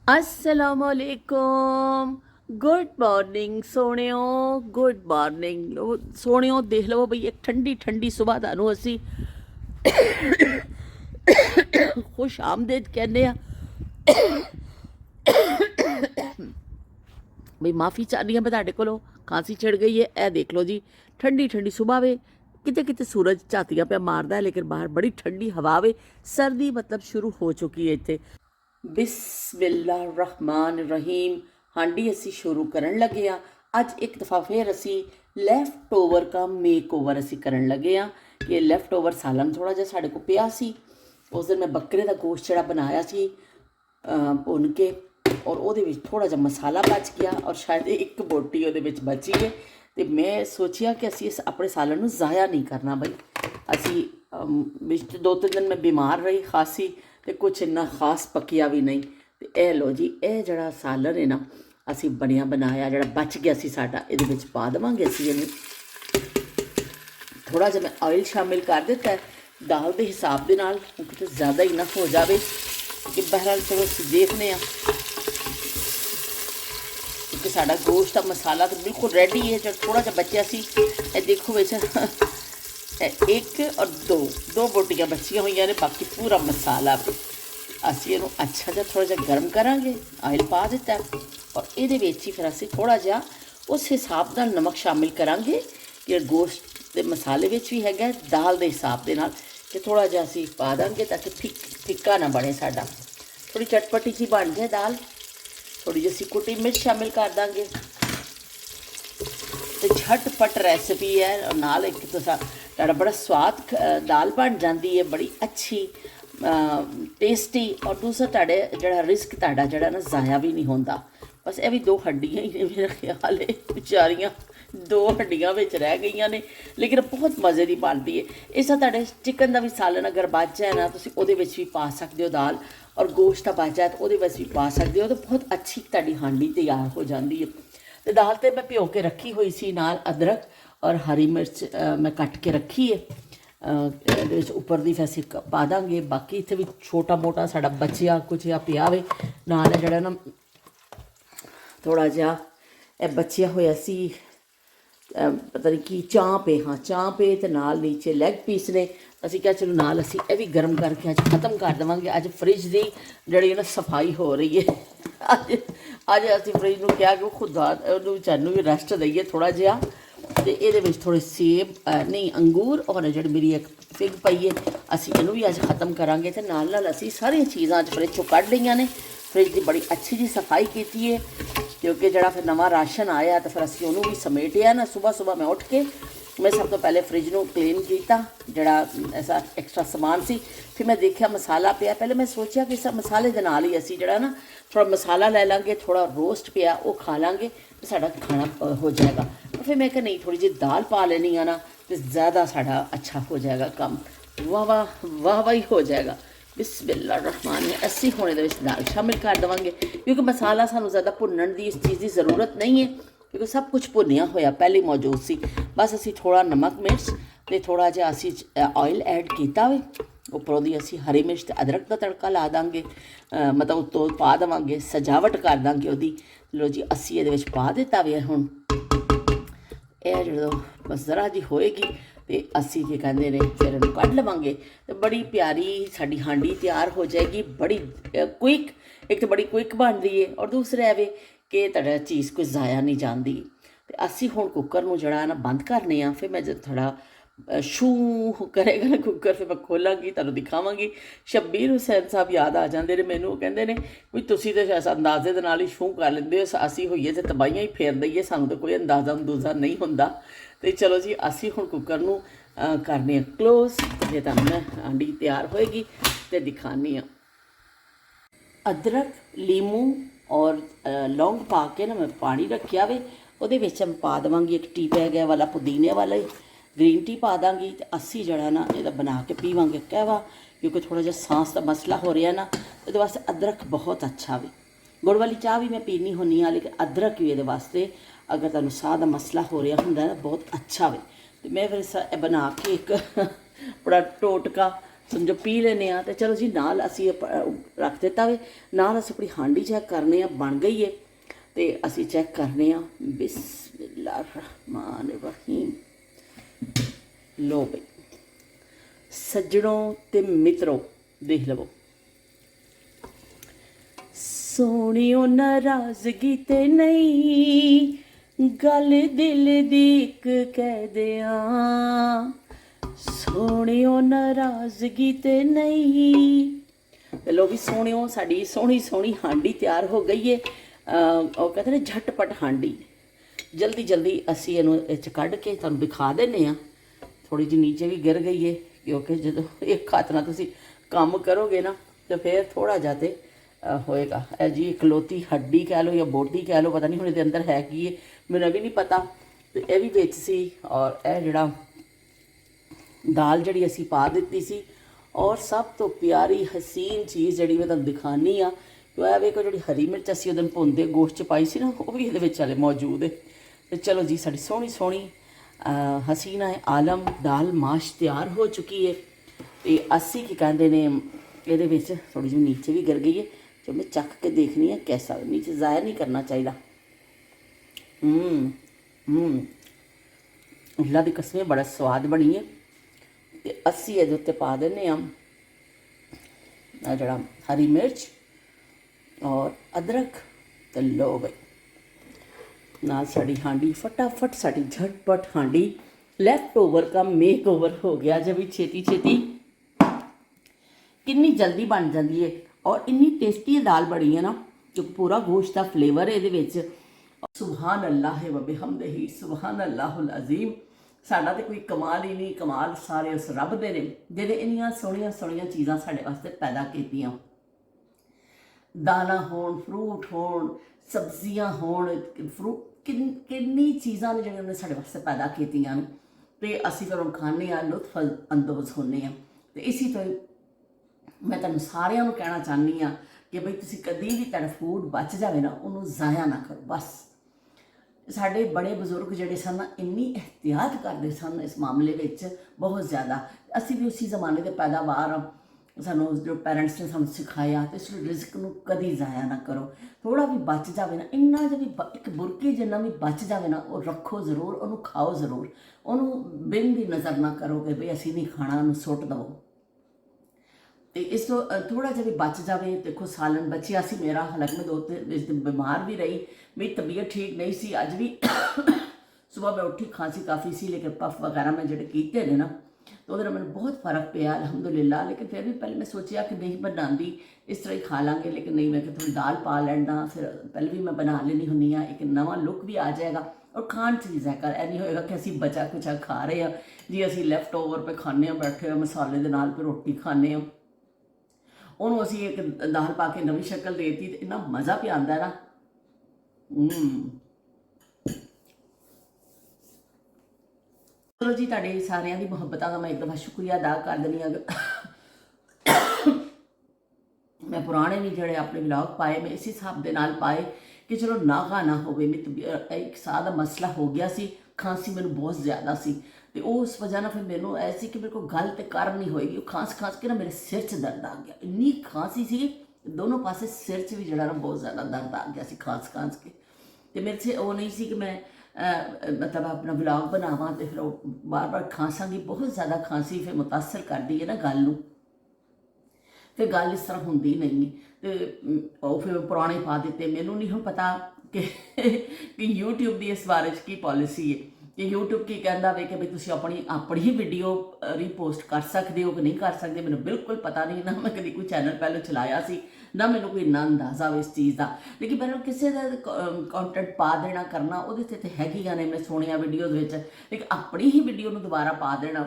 असलामुअलैकुम। Good morning सोहणियो, good morning सोहणियो। देख लवो बई एक ठंडी ठंडी सुबह तुहानू असी खुश आमदेद कहने आ। बई माफ़ी चाहनी मैं तुहाडे कोलों, खांसी छिड़ गई है। ए देख लो जी, ठंडी ठंडी सुबह वे, किते किते सूरज झातियां पे मारदा है, लेकिन बाहर बड़ी ठंडी हवा वे। सर्दी मतलब शुरू हो चुकी है इत्थे। बिस्मिल्लाहिर्रहमानिर्रहीम। हांडी असी शुरू करन लगे हाँ। अज एक दफ़ा फिर असी लैफ्ट ओवर का मेक ओवर असी करन लगे हाँ कि लैफ्ट ओवर सालन थोड़ा जिहा साडे कोल पिया सी। उस दिन मैं बकरे का गोश्त जिहड़ा बनाया सी भुन के, और ਉਹਦੇ ਵਿੱਚ थोड़ा जिहा मसाला बच गया और शायद एक बोटी ਉਹਦੇ ਵਿੱਚ बची है। तो मैं सोचिया कि असी इस अपने सालन नूं ज़ाया नहीं करना। बई असी विच 2-3 दिन मैं बीमार रही, खांसी तो कुछ इन्ना खास पकिया भी नहीं। तो यह लो जी, यह जड़ा सालन है ना असी बनिया बनाया जड़ा बच गया सी साडा, इहदे विच पा देवांगे असी इहनूं। थोड़ा जिहा मैं ऑयल शामिल कर दिता है दाल के हिसाब के नाल, किते ज़्यादा ही ना हो जाए। कि बहरहाल चलो असी देखने क्योंकि साडा गोश्त का मसाला तो बिल्कुल रेडी है। जो थोड़ा जिहा बचिया सी, देखो वैसे एक और दो बोटियां बचिया हुई ने, बाकी पूरा मसाला असी इहनूं अच्छा जिहा थोड़ा जिहा गर्म करांगे। ऑयल पा दिता और ये फिर असी थोड़ा जिहा उस हिसाब नाल नमक शामिल करांगे कि गोश्त के मसाले भी हैगा, दाल के हिसाब के नाल कि थोड़ा जिहा असी पा देंगे ताकि फिक्का ना बने साडा, थोड़ी चटपटी जी बन जाए दाल। थोड़ी जी असी कुटी मिर्च शामिल कर देंगे। तो झटपट रेसिपी है और नाल एक तुहाडा बड़ा स्वाद दाल बन जाती है, बड़ी अच्छी टेस्टी। और दूसरा तुहाडे जिहड़ा रिस्क तुहाडा जिहड़ा ना ज़ाया भी नहीं होंदा। बस ये भी 2 हड्डियां ही ने मेरा ख्याल है, बेचारियां 2 हड्डियां विच रह गई ने, लेकिन बहुत मज़े की बनती है। इस तुहाडे चिकन का भी सालन अगर बच जाए ना, तुसीं उहदे विच भी पा सकते हो दाल, और गोश्त का बच जाए तो उहदे विच भी पा सकते हो। तो बहुत अच्छी तुहाडी हांडी तैयार हो जाती है। तो दाल तो मैं भिओ के रखी हुई सी, नाल अदरक और हरी मिर्च मैं कट के रखी है। उपर दी फिर असीं पा देंगे। बाकी इत्थे भी छोटा मोटा साडा बचिया कुछ या पिया वे, नाल जिहड़ा ना थोड़ा जिहा बचिया होया सी पता नहीं कि चांप है, हाँ चांप है, तो नाल नीचे लैग पीस ने। असीं क्या चलो नाल असीं ये भी गर्म करके अज खत्म कर देवांगे। अज फ्रिज की जिहड़ी ना सफाई हो रही है। अज असीं फ्रिज नूं कहा कि खुदा उहनूं बेचारे भी रेस्ट दईए थोड़ा जिहा। तो ये थोड़े सेब नहीं अंगूर और जी मेरी एक फिग पई है, असी इनू भी अज खत्म करांगे। तो नाल नाल असी सारिया चीज़ां अज फ्रिज चों कढ़ लईआं ने। फ्रिज की बड़ी अच्छी जी सफाई की है, क्योंकि जड़ा फिर नवा राशन आया तो फिर असी उन्होंने भी समेटिया ना। सुबह सुबह मैं उठ के मैं सब तो पहले फ्रिज नूं क्लीन किया, जड़ा ऐसा एक्सट्रा समान सी। फिर मैं देखा मसाला पिया, पहले मैं सोचा कि सब मसाले के नाल ही असी जड़ा ना थोड़ा मसाला लै लाँगे, थोड़ा रोस्ट पिया वो खा लाँगे तो साडा खाना हो जाएगा। तो फिर मैं कहा नहीं थोड़ी जी दाल पा लेनी है ना, तो ज़्यादा साडा अच्छा हो जाएगा काम, वाह वाह वाह वाह ही हो जाएगा। बिस्मिल्लाहिर्रहमान असी हुणे दे विच दाल शामिल कर देवांगे, क्योंकि मसाला सानू ज़्यादा भुनण की इस चीज़ की ज़रूरत नहीं है, क्योंकि सब कुछ भुनिया होया पहले मौजूद सी। बस असी थोड़ा नमक मिर्च तो थोड़ा जिहा असी ऑयल ऐड किया वे। उपरों दी असी हरी मिर्च ते अदरक का तड़का ला देंगे, मतलब उत्तों पा देवांगे, सजावट कर देंगे उसदी। लो जी असी ये पा दिता वे। हुण यह जो बस जरा जी होएगी तो असी की कहते हैं फिर इन्हूं कढ़ लवांगे। तो बड़ी प्यारी साडी हांडी तैयार हो जाएगी, बड़ी क्विक। एक तो बड़ी क्विक बन रही है और दूसरा है कि तुहाडा चीज़ कोई ज़ाया नहीं जाती। तो असी हुण कुकर नूं जड़ा ना बंद करने आ। फिर मैं जब थोड़ा शू करेगा ना कुकर, फिर मैं खोलांगी तुहानूं दिखावांगी। शब्बीर हुसैन साहब याद आ जाते हैं मैनूं, कहते हैं भी तुसीं तो अंदाजे दे नाल ही शू कर लेंदे हो, असी होईए तो तबाहियां ही फेर दईए, सानूं तो कोई अंदाज़ा अंदूज़ा नहीं हुंदा। तो चलो जी असी हुण कुकर नूं करने क्लोज, जे तुहानूं मैं हांडी तैयार होएगी तो दिखानी आ। अदरक लीमू और लौंग पा के ना मैं पानी रखिया वे, उहदे विच मैं पा देवांगी एक टी बैग वाला पुदीने वाला ग्रीन टी पा दाँगी। तो असी जड़ा ना ये बना के पीवांगे कहवा, क्योंकि थोड़ा जिहा सांस का मसला हो रहा ना, ये वास्ते अदरक बहुत अच्छा वे। गुड़ वाली चाह भी मैं पीनी होनी हाँ, लेकिन अदरक भी ये वास्ते अगर तुहानूं साह का मसला हो रहा होंदा ना बहुत अच्छा वे। तो मैं फिर बना के एक बड़ा टोटका समझो पी लेने आ। तो चलो जी नाल असी रख दिता वे, नाल असी अपनी हांडी चैक करने आ बन गई है। तो असी चैक करने आ, बिस्मिल्लाहिर्रहमानिर्रहीम। लो बई सज्जनों ते मित्रों देख लवो, सोनियो नाराजगी ते नहीं, गल दिल दी इक कह दिया, सोनियो नाराजगी ते नहीं। लो भी सोनियो साड़ी सोहनी सोहनी हांडी तैयार हो गई है। और कहते हैं झटपट हांडी, जल्दी जल्दी असी इनू कढ़ के तुहानू दिखा देने आ। थोड़ी जी नीचे भी गिर गई है क्योंकि जो एक हाथ नाल तुसी काम करोगे ना तो फिर थोड़ा जा तो होएगा। जी इकलौती हड्डी कह लो या बोटी कह लो, पता नहीं हुण इहदे अंदर है कि है, मैनूं भी नहीं पता। तो यह भी विच सी और यह जिहड़ा दाल जिहड़ी असीं पा दित्ती सी। और सब तो प्यारी हसीन चीज़ जिहड़ी मैं तुहानूं दिखानी आ, तो यह वेखो जिहड़ी हरी मिर्च असीं उस दिन भुनदे गोश्त च पाई सी ना, वो भी इहदे विच हले मौजूद है। तो चलो जी साडी सोहनी सोहनी हसीना आलम दाल माश तैयार हो चुकी है। तो असी की कहते हैं ये थोड़ी जी नीचे भी गिर गई है, जो मैं चख के देखनी है कैसा, नीचे ज़ाया नहीं करना चाहिए। अल्लाह दी कसम बड़ा स्वाद बनी है। तो असी ये उत्ते पा देने जड़ा हरी मिर्च और अदरक। तो लो बई नाल साड़ी हांडी फटाफट, साड़ी झटपट हांडी लेफ्ट ओवर का मेक ओवर हो गया। जब भी छेती छेती कितनी जल्दी बन जाती है और इन्नी टेस्टी दाल बनी है ना, जो पूरा गोश्त का फ्लेवर है ये। सुबहान अल्लाह व बिहम्दिही सुबहान अल्लाहुल अज़ीम। साडा तो कोई कमाल ही नहीं, कमाल सारे उस रब दे ने जिहने इन्नियां सोहणियां सोहणियां चीज़ां साडे वास्ते पैदा कीतियां। दालां होण, फ्रूट होण, सब्जियां होण, किन्नी चीज़ां ने जिहड़ियां उन्हें साडे वास्ते पैदा कीतियां ने। ते असीं फिर हुण खाने आ, लुत्फ अंदोज़ होने आ। ते इसी तो मैं तुहानूं सारिआं नूं कहना चाहनी आ कि बई तुसीं कदी भी तुहाडा फूड बच जाए ना, उन्होंने ज़ाया ना करो। बस साढ़े बड़े बजुर्ग जिहड़े सन इन्नी एहतियात करते सन इस मामले में बहुत ज़्यादा। असी भी उसी जमाने के पैदावार हाँ, सानू जो पेरेंट्स ने सानू सिखाया। तो इसलिए रिस्क नूं कदी ज़ाया ना करो। थोड़ा भी बच जाए ना, इन्ना जो भी एक बुरकी जिन्ना भी बच जाए ना, वो रखो ज़रूर, उन्होंने खाओ ज़रूर, उन्होंने बिन भी नज़र ना करो कि बई असी नहीं खाना, उन्होंने सुट दवो। तो इस तो थोड़ा जहा भी बच जाए। देखो सालन बचिया सी मेरा, हालांकि मैं 2-3 दिन बीमार भी रही, मेरी तबीयत ठीक नहीं सी। अज भी सुबह मैं उठी खांसी काफ़ी सी, लेकिन पफ वगैरह मैं जो कीते ने ना, तो वो मैंने बहुत फ़र्क पिया अल्हम्दुलिल्लाह। लेकिन फिर भी पहले मैं सोचा कि नहीं बनाती, इस तरह ही खा लाँगे, लेकिन नहीं, मैं थोड़ी दाल पा लेना, फिर पहले भी मैं बना लेनी होनी हाँ, एक नवा लुक भी आ जाएगा और खान चीज़ है कर। नहीं होएगा कि असीं बचा कुचा खा रहे हैं जी, असीं लैफ्ट ओवर पर खाने, बैठे हो मसाले के नाल फिर रोटी खाने। उन्होंने असी एक दाल पा के नवी शक्ल देती, तो इन्ना मज़ा भी आता है ना। चलो जी, तुहाडे सारिਆਂ ਦੀ मुहब्बतां का मैं एक दफ़ा शुक्रिया अदा कर देनी। अगर मैं पुराने भी जोड़े अपने ब्लॉग पाए, मैं इसी हिसाब के नाल पाए कि चलो नागा ना हो। एक साह का मसला हो गया सी, खांसी मैनू बहुत ज़्यादा सी। तो उस वजह ना फिर मैनू ऐसी कि मेरे को गल तो कर नहीं होएगी। खांस खांस के ना मेरे सिर च दर्द आ गया, इन्नी खांसी सी, दोनों पासे सिर च भी जरा ना बहुत ज़्यादा दर्द आ गया सी खांस खांस के। तो मेरे से वो नहीं सी कि मैं मतलब अपना ब्लॉग बनावा, तो फिर बार बार खांसांगी, बहुत ज़्यादा खांसी फिर मुतासर कर दी है ना गल नूं, फिर गल इस तरह होंदी नहीं। तो फिर पुराने पा दिते। मैनू नहीं पता कि यूट्यूब की इस बारे की पॉलिसी है कि यूट्यूब की कहता वे कि भाई तुम अपनी ही वीडियो रीपोस्ट कर सकते हो कि नहीं कर सकते, मैंने बिल्कुल पता नहीं। ना मैं कभी कोई चैनल पहले चलाया सी, ना मैंने कोई इन्ना अंदाजा इस चीज़ का। लेकिन मैं किसी का कॉन्टेंट पा देना करना वो तो हैगियां ने, मैं सुनिया वीडियोज़, लेकिन अपनी ही वीडियो में दोबारा पा देना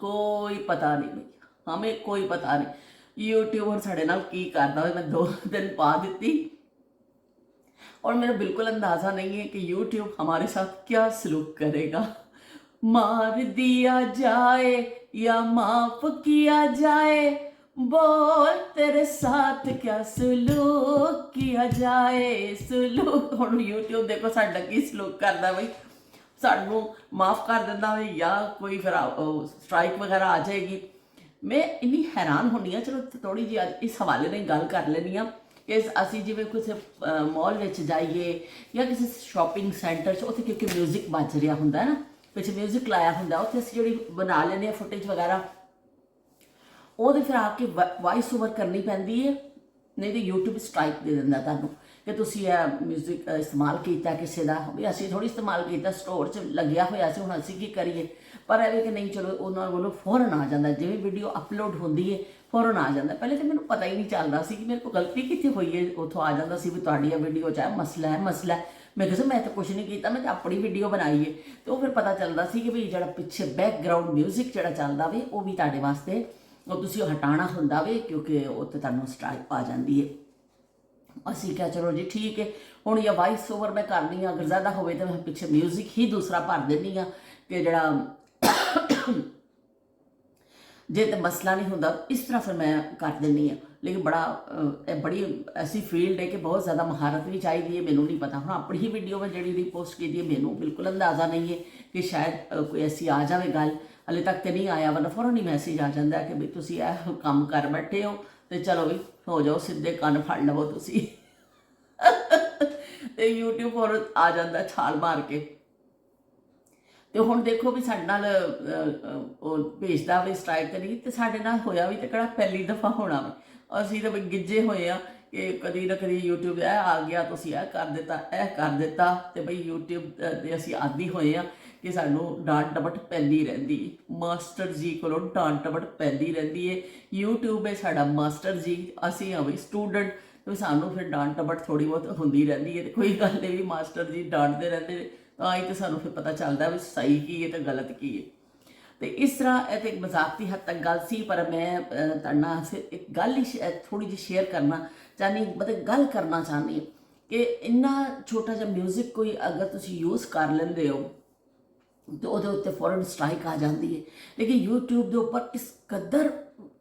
कोई पता नहीं भाई, हमें कोई पता नहीं यूट्यूब हम साढ़े नाल की करता। मैं 2 दिन पा दी और मेरा बिल्कुल अंदाज़ा नहीं है कि यूट्यूब हमारे साथ क्या सलूक करेगा। मार दिया जाए या माफ़ किया जाए, बोल तेरे साथ क्या सलूक किया जाए। सलूक हम यूट्यूब देखो साडा की सलूक करता बई, सानू माफ़ कर देंदा है या कोई फिर स्ट्राइक वगैरह आ जाएगी। मैं इन्नी हैरान होनी हाँ। चलो थोड़ी जी अज इस हवाले ने गल कर लेनी हाँ कि असी जिवें किसी मॉल में जाइए या किसी शॉपिंग सेंटर उत्थे क्योंकि म्यूजिक बज रहा होंगे ना, पिछे म्यूजिक लाया होंगे, उत्थे असीं जिहड़ी बना लेने फुटेज वगैरह वो फिर आके वॉइस ओवर करनी पैंदी है, नहीं तो यूट्यूब स्ट्राइक दे दिंदा तुहानूं कि तुसीं म्यूजिक इस्तेमाल किया किसी का भी। असीं थोड़ी इस्तेमाल किया, स्टोर च लग्या होया सी, हुण असीं की करिए। पर एवे कि नहीं चलो उन्होंने बोलो फौरन आ जाता, जिवें वीडियो अपलोड होंदी है फौरन आ जाता। पहले तो मैंने पता ही नहीं चलता सी कि मेरे को गलती कित्थे हुई है, उतों आ जाता सी भी तुहाडी वीडियो च मसला है। मैं कहा मैं तो कुछ नहीं किया, मैं तो अपनी वीडियो बनाई है। तो फिर पता चलता सी कि भी जिहड़ा पिछे बैकग्राउंड म्यूजिक जिहड़ा चलदा वे वो भी तुहाडे वास्ते वो तुसीं हटाना हुंदा वे, क्योंकि उत्ते तुहानूं स्ट्राइक आ जाती है। असी क्या चलो जी ठीक है, हुण या वॉइस ओवर मैं करनी हाँ, अगर ज़्यादा होवे तो मैं पिछे म्यूजिक ही दूसरा भर देनी हाँ कि जिहड़ा जे तो मसला नहीं होंदा, इस तरह फिर मैं कर देनी हाँ। लेकिन बड़ी ऐसी फील्ड है कि बहुत ज़्यादा महारत भी चाहिए है, मैनू नहीं पता। हाँ अपनी ही वीडियो में जी पोस्ट की है, मैनू बिल्कुल अंदाज़ा नहीं है कि शायद कोई ऐसी आ जाए गल, हले तक तो नहीं आया, वरना फौरन ही मैसेज आ जाता है कि भी तुसीं यह काम कर बैठे हो तो चलो भी हो जाओ, सीधे कन्न फड़ लवो तुसीं तो यूट्यूब फौरन आ जाता छाल मार के। तो हुण देखो भी साडे नाल भेजदा भी स्ट्राइक तो नहीं, तो साडे नाल होया भी तो किहड़ा पहली दफ़ा होना वे। असीं तो गिज्जे होए आ कि कदी ना कदी यूट्यूब आ गया, तुसीं यह कर दिता तो बई यूट्यूब दे असीं आदी होए आ कि सानूं डांट डपट पैंदी रहिंदी है। मास्टर जी कोलों डांट डपट पैंदी रहिंदी है। यूट्यूब है साडा मास्टर जी, असीं आ बई स्टूडेंट, तो सानूं फिर डांट डपट थोड़ी बहुत होंदी रहिंदी है। कोई गल नहीं भी मास्टर जी डांटते रहते हैं, तो ही तो सानूं फिर पता चलता भी सही की है तो गलत की है। तो इस तरह यह तो एक मजाक की हद तक गल सी, पर मैं तुहाडे नाल फिर एक गल ही थोड़ी जी शेयर करना चाहनी, मतलब गल करना चाहनी कि इन्ना छोटा जिहा म्यूजिक कोई अगर तुसीं यूज़ कर लेंदे हो तो वो उत्ते फौरन स्ट्राइक आ जाती है। लेकिन यूट्यूब के उपर इस कदर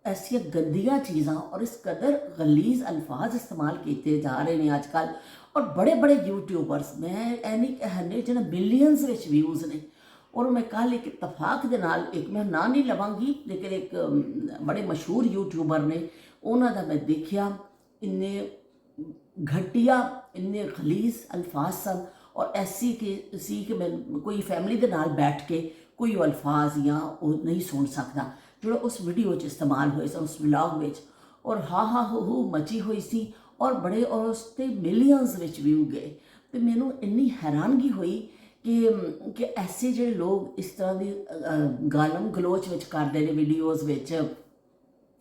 ऐसिया गंदिया चीज़ां और इस कदर गलीज अल्फाज इस्तेमाल किए जा रहे हैं अजकल, और बड़े बड़े यूट्यूबर्स मैं नहीं कहने जिन्हें मिलियंस में व्यूज़ ने। और मैं कल एक इतफाक के नाल, एक मैं ना नहीं लवांगी, लेकिन एक बड़े मशहूर यूट्यूबर ने उन्हों का मैं देखा, इन्ने घटिया इन्ने गलीज अल्फाज सन, और ऐसी कि मैं कोई फैमिली के नाल बैठ के कोई अल्फाज या वो नहीं सुन सकता जो उस वीडियो इस्तेमाल हुए सन, उस व्लॉग में। और हा हू मची हुई सी, और बड़े और उसते मिलियंस विच व्यू गए। तो मैनू इन्नी हैरानगी हुई कि ऐसे जो लोग इस तरह की गालम गलोच विच करते हैं वीडियोज़ विच,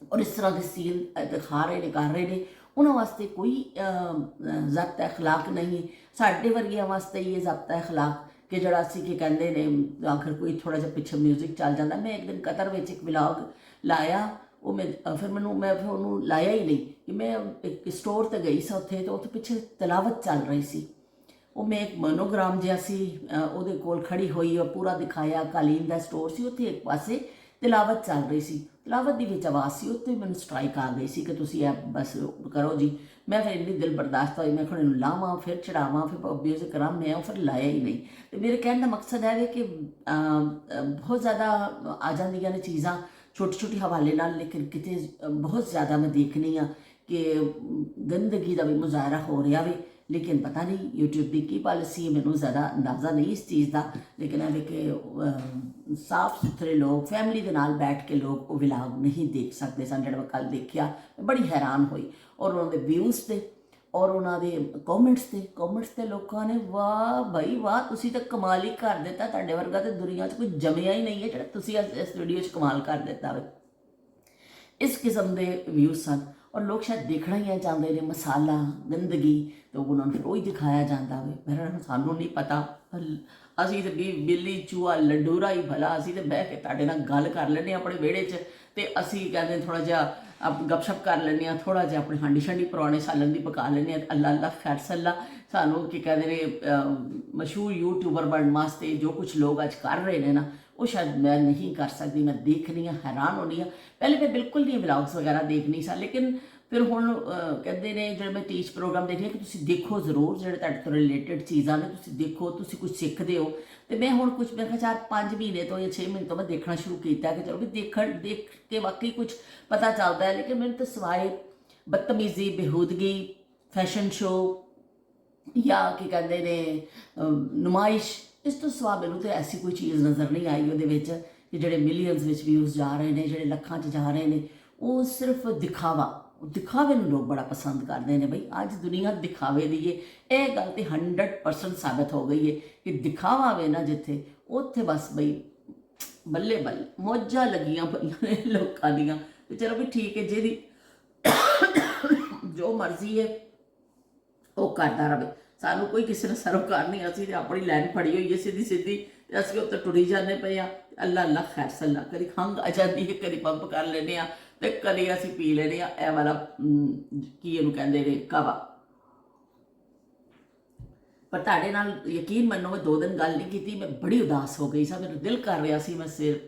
और इस तरह के सीन दिखा रहे ने कर रहे हैं, उन्होंने वास्ते कोई ज़ब्त अखलाक नहीं। साढ़े वर्गियां वास्ते ये ज़ब्त अखलाक कि जरा असी कि कहते ने आखिर कोई थोड़ा जिहा पिछे म्यूजिक चल जाता। मैं एक दिन कतर में एक व्लॉग लाया, वो मैं फिर उन्होंने लाया ही नहीं कि मैं एक स्टोर तो गई सी उत्थे, तो उत्थे पिछे तलावत चल रही सी। वो मैं एक मोनोग्राम जिहा सी उहदे कोल खड़ी हुई और पूरा दिखाया, कालीन का स्टोर सी, उत्थे एक पासे तिलावत चल रही सी, तिलावत की विच आवाज़ सी, उत्ते मैनूं स्ट्राइक आ गई सी कि तुसीं बस करो जी। मैं फिर इन्नी दिल बर्दाश्त हुई, मैं फिर इन्हूं लावां फिर चढ़ावां फिर म्यूजिक करां, मैं फिर लाया ही नहीं। तो मेरे कहने का मकसद है कि बहुत ज़्यादा आ जांदियां ने चीज़ां छोटी छोटी हवाले नाल, लेकिन किते बहुत ज़्यादा मैं देखनी हाँ कि गंदगी का भी मुजाहरा हो रहा वे। लेकिन पता नहीं यूट्यूब की पॉलिसी है, मैनूं ज़्यादा अंदाज़ा नहीं इस चीज़ का। लेकिन है कि साफ सुथरे लोग फैमिली के नाल बैठ के लोग वो व्लॉग नहीं देख सकते सन। जो मैं कल देखा मैं बड़ी हैरान हुई, और उन्होंने व्यूज़ थे और उन्होंने कॉमेंट्स ते लोगों ने वाह बई वाह, तुसीं तो कमाल ही कर दिता, तुहाडे वर्गा तो दुनिया च कोई जमिया ही नहीं है जो तुसीं इस वीडियो च कमाल कर दिता वे। इस किस्म के व्यूज़ सन, और लोग शायद देखना ही चाहते हैं मसाला गंदगी, तो उन्होंने फिर वही दिखाया जाता है। मेरा सानू नहीं पता, असी तो बिल्ली चूहा लंडूरा ही भला, असी तो बह के तुहाडे नाल गल कर लैंदे अपने विहड़े च, ते असी कहते थोड़ा जिहा गपशप कर लैंदे, थोड़ा जिहा अपनी हांडी शांडी पुराने सालन की पका लैंदे। अल्लाह अल्लाह खैर सल्ला सानू की कहते हैं मशहूर यूट्यूबर बनने वास्ते जो कुछ लोग अज कर रहे हैं ना, वो शायद मैं नहीं कर सकती। मैं देखनी हाँ, हैरान होनी हाँ। पहले मैं बिल्कुल नहीं व्लॉग्स वगैरह देखनी सा, लेकिन ਫਿਰ ਹੁਣ ਕਹਿੰਦੇ ਨੇ ਜਿਹੜੇ ਮੈਂ ਟੀਚ ਪ੍ਰੋਗਰਾਮ ਦੇਖੇ ਕਿ ਤੁਸੀਂ ਦੇਖੋ ਜ਼ਰੂਰ, ਜਿਹੜੇ ਤੁਹਾਡੇ ਤੋਂ ਰਿਲੇਟਡ ਚੀਜ਼ਾਂ ਨੇ ਤੁਸੀਂ ਦੇਖੋ, ਤੁਸੀਂ ਕੁਝ ਸਿੱਖਦੇ ਹੋ। ਤੇ ਮੈਂ ਹੁਣ ਕੁਝ ਮੈਂ ਕਿਹਾ 4-5 ਮਹੀਨੇ ਤੋਂ ਜਾਂ 6 ਮਹੀਨੇ ਤੋਂ ਮੈਂ ਦੇਖਣਾ ਸ਼ੁਰੂ ਕੀਤਾ ਕਿ ਚਲੋ ਵੀ ਦੇਖ ਕੇ ਵਾਕਈ ਕੁਝ ਪਤਾ ਚੱਲਦਾ ਹੈ। ਲੇਕਿਨ ਮੈਨੂੰ ਤਾਂ ਸਵਾਏ ਬਦਤਮੀਜ਼ੀ, ਬੇਹੂਦਗੀ, ਫੈਸ਼ਨ ਸ਼ੋਅ ਜਾਂ ਕੀ ਕਹਿੰਦੇ ਨੇ ਨੁਮਾਇਸ਼, ਇਸ ਤੋਂ ਸਿਵਾ ਮੈਨੂੰ ਤਾਂ ਐਸੀ ਕੋਈ ਚੀਜ਼ ਨਜ਼ਰ ਨਹੀਂ ਆਈ ਉਹਦੇ ਵਿੱਚ ਕਿ ਜਿਹੜੇ ਮਿਲੀਅਨਸ ਵਿੱਚ ਵਿਊਜ਼ ਜਾ ਰਹੇ ਨੇ, ਜਿਹੜੇ ਲੱਖਾਂ 'ਚ ਜਾ ਰਹੇ ਨੇ। ਉਹ ਸਿਰਫ ਦਿਖਾਵੇ ਨੂੰ ਲੋਕ ਬੜਾ ਪਸੰਦ ਕਰਦੇ ਨੇ। ਬਈ ਅੱਜ ਦੁਨੀਆ ਦਿਖਾਵੇ ਦੀ ਇਹ ਗੱਲ ਤੇ 100% ਸਾਬਤ ਹੋ ਗਈ ਹੈ ਕਿ ਦਿਖਾਵਾ ਵੇ ਨਾ ਜਿੱਥੇ, ਉੱਥੇ ਬਸ ਬਈ ਬੱਲੇ ਬੱਲੇ ਮੌਜਾਂ ਲੱਗੀਆਂ ਪਈਆਂ ਨੇ ਲੋਕਾਂ ਦੀਆਂ। ਤੇ ਚਲੋ ਵੀ ਠੀਕ ਹੈ, ਜਿਹਦੀ ਜੋ ਮਰਜ਼ੀ ਹੈ ਉਹ ਕਰਦਾ ਰਹੇ, ਸਾਨੂੰ ਕੋਈ ਕਿਸੇ ਨੇ ਸਰੋਕਾਰ ਨਹੀਂ। ਅਸੀਂ ਤੇ ਆਪਣੀ ਲਾਈਨ ਫੜੀ ਹੋਈ ਹੈ ਸਿੱਧੀ ਸਿੱਧੀ, ਤੇ ਅਸੀਂ ਉੱਤੇ ਟੁਰੀ ਜਾਂਦੇ ਪਏ ਆ। ਅੱਲਾ ਅੱਲਾ ਖੈਰ ਸੱਲਾ, ਕਦੀ ਖੰਘ ਆ ਜਾਂਦੀ ਹੈ, ਕਦੀ ਪੰਪ ਕਰ ਲੈਂਦੇ ਆ, ਤੇ ਕਦੀ ਅਸੀਂ ਪੀ ਲੈਂਦੇ ਆ ਇਹ ਵਾਲਾ ਕੀ ਇਹਨੂੰ ਕਹਿੰਦੇ ਨੇ ਕਾਵਾ। ਪਰ ਤੁਹਾਡੇ ਨਾਲ ਯਕੀਨ ਮੰਨੋ ਮੈਂ 2 ਦਿਨ ਗੱਲ ਨਹੀਂ ਕੀਤੀ, ਮੈਂ ਬੜੀ ਉਦਾਸ ਹੋ ਗਈ ਸਾਂ। ਮੇਰਾ ਦਿਲ ਕਰ ਰਿਹਾ ਸੀ, ਮੈਂ ਸਿਰ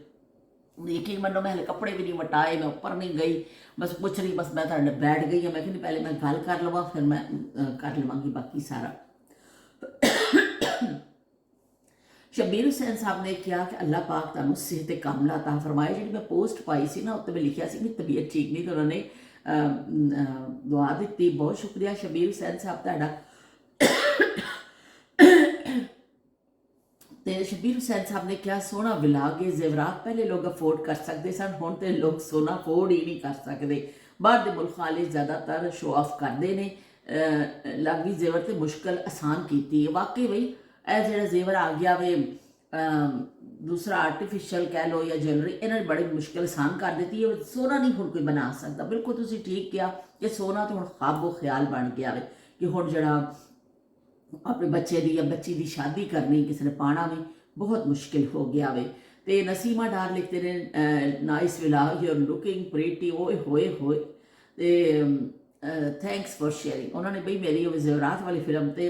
ਯਕੀਨ ਮੰਨੋ ਮੈਂ ਹਲੇ ਕੱਪੜੇ ਵੀ ਨਹੀਂ ਵਟਾਏ, ਮੈਂ ਉੱਪਰ ਨਹੀਂ ਗਈ, ਬਸ ਕੁਛ ਨਹੀਂ, ਬਸ ਮੈਂ ਤੁਹਾਡੇ ਨਾਲ ਬੈਠ ਗਈ ਹਾਂ। ਮੈਂ ਕਹਿੰਦੀ ਪਹਿਲੇ ਮੈਂ ਗੱਲ ਕਰ ਲਵਾਂ, ਫਿਰ ਮੈਂ ਕਰ ਲਵਾਂਗੀ ਬਾਕੀ ਸਾਰਾ। शब्बीर हुसैन साहब ने कहा कि अल्लाह पाक तुहानू सेहत कामला अता फरमाए। जी मैं पोस्ट पाई सी ना, उत्ते मैं लिखा सी मेरी तबीयत ठीक नहीं, तो उन्होंने दुआ दी। बहुत शुक्रिया शब्बीर हुसैन साहब तुहाडा। तो शब्बीर हुसैन साहब ने कहा सोना विलागे जेवरात पहले लोग अफोर्ड कर सकते सन, हुण तो लोग सोना अफोर्ड ही नहीं कर सकते। बाहर के मुल्क वाले ज़्यादातर शो ऑफ करते हैं। लागी जेवर तो मुश्किल आसान की वाकई बई ਇਹ ਜਿਹੜਾ ਜ਼ੇਵਰ ਆ ਗਿਆ ਵੇ ਦੂਸਰਾ ਆਰਟੀਫਿਸ਼ੀਅਲ ਕਹਿ ਲਓ ਜਾਂ ਜਵੈਲਰੀ, ਇਹਨਾਂ ਨੇ ਬੜੀ ਮੁਸ਼ਕਿਲ ਆਸਾਨ ਕਰ ਦਿੱਤੀ ਹੈ। ਸੋਨਾ ਨਹੀਂ ਹੁਣ ਕੋਈ ਬਣਾ ਸਕਦਾ। ਬਿਲਕੁਲ ਤੁਸੀਂ ਠੀਕ ਕਿਹਾ ਕਿ ਸੋਨਾ ਤਾਂ ਹੁਣ ਖਾਬੋ ਖਿਆਲ ਬਣ ਗਿਆ ਵੇ ਕਿ ਹੁਣ ਜਿਹੜਾ ਆਪਣੇ ਬੱਚੇ ਦੀ ਜਾਂ ਬੱਚੀ ਦੀ ਸ਼ਾਦੀ ਕਰਨੀ ਕਿਸੇ ਨੇ ਪਾਣਾ ਵੀ ਬਹੁਤ ਮੁਸ਼ਕਿਲ ਹੋ ਗਿਆ ਵੇ। ਤੇ ਨਸੀਮਾ ਡਾਰ ਲਿਖਦੇ ਨੇ nice villa you are looking pretty ਓਏ ਹੋਏ ਹੋਏ। ਤੇ थैंक्स फॉर शेयरिंग। उन्होंने बई मेरी ज़ेवरात वाली फिल्म ते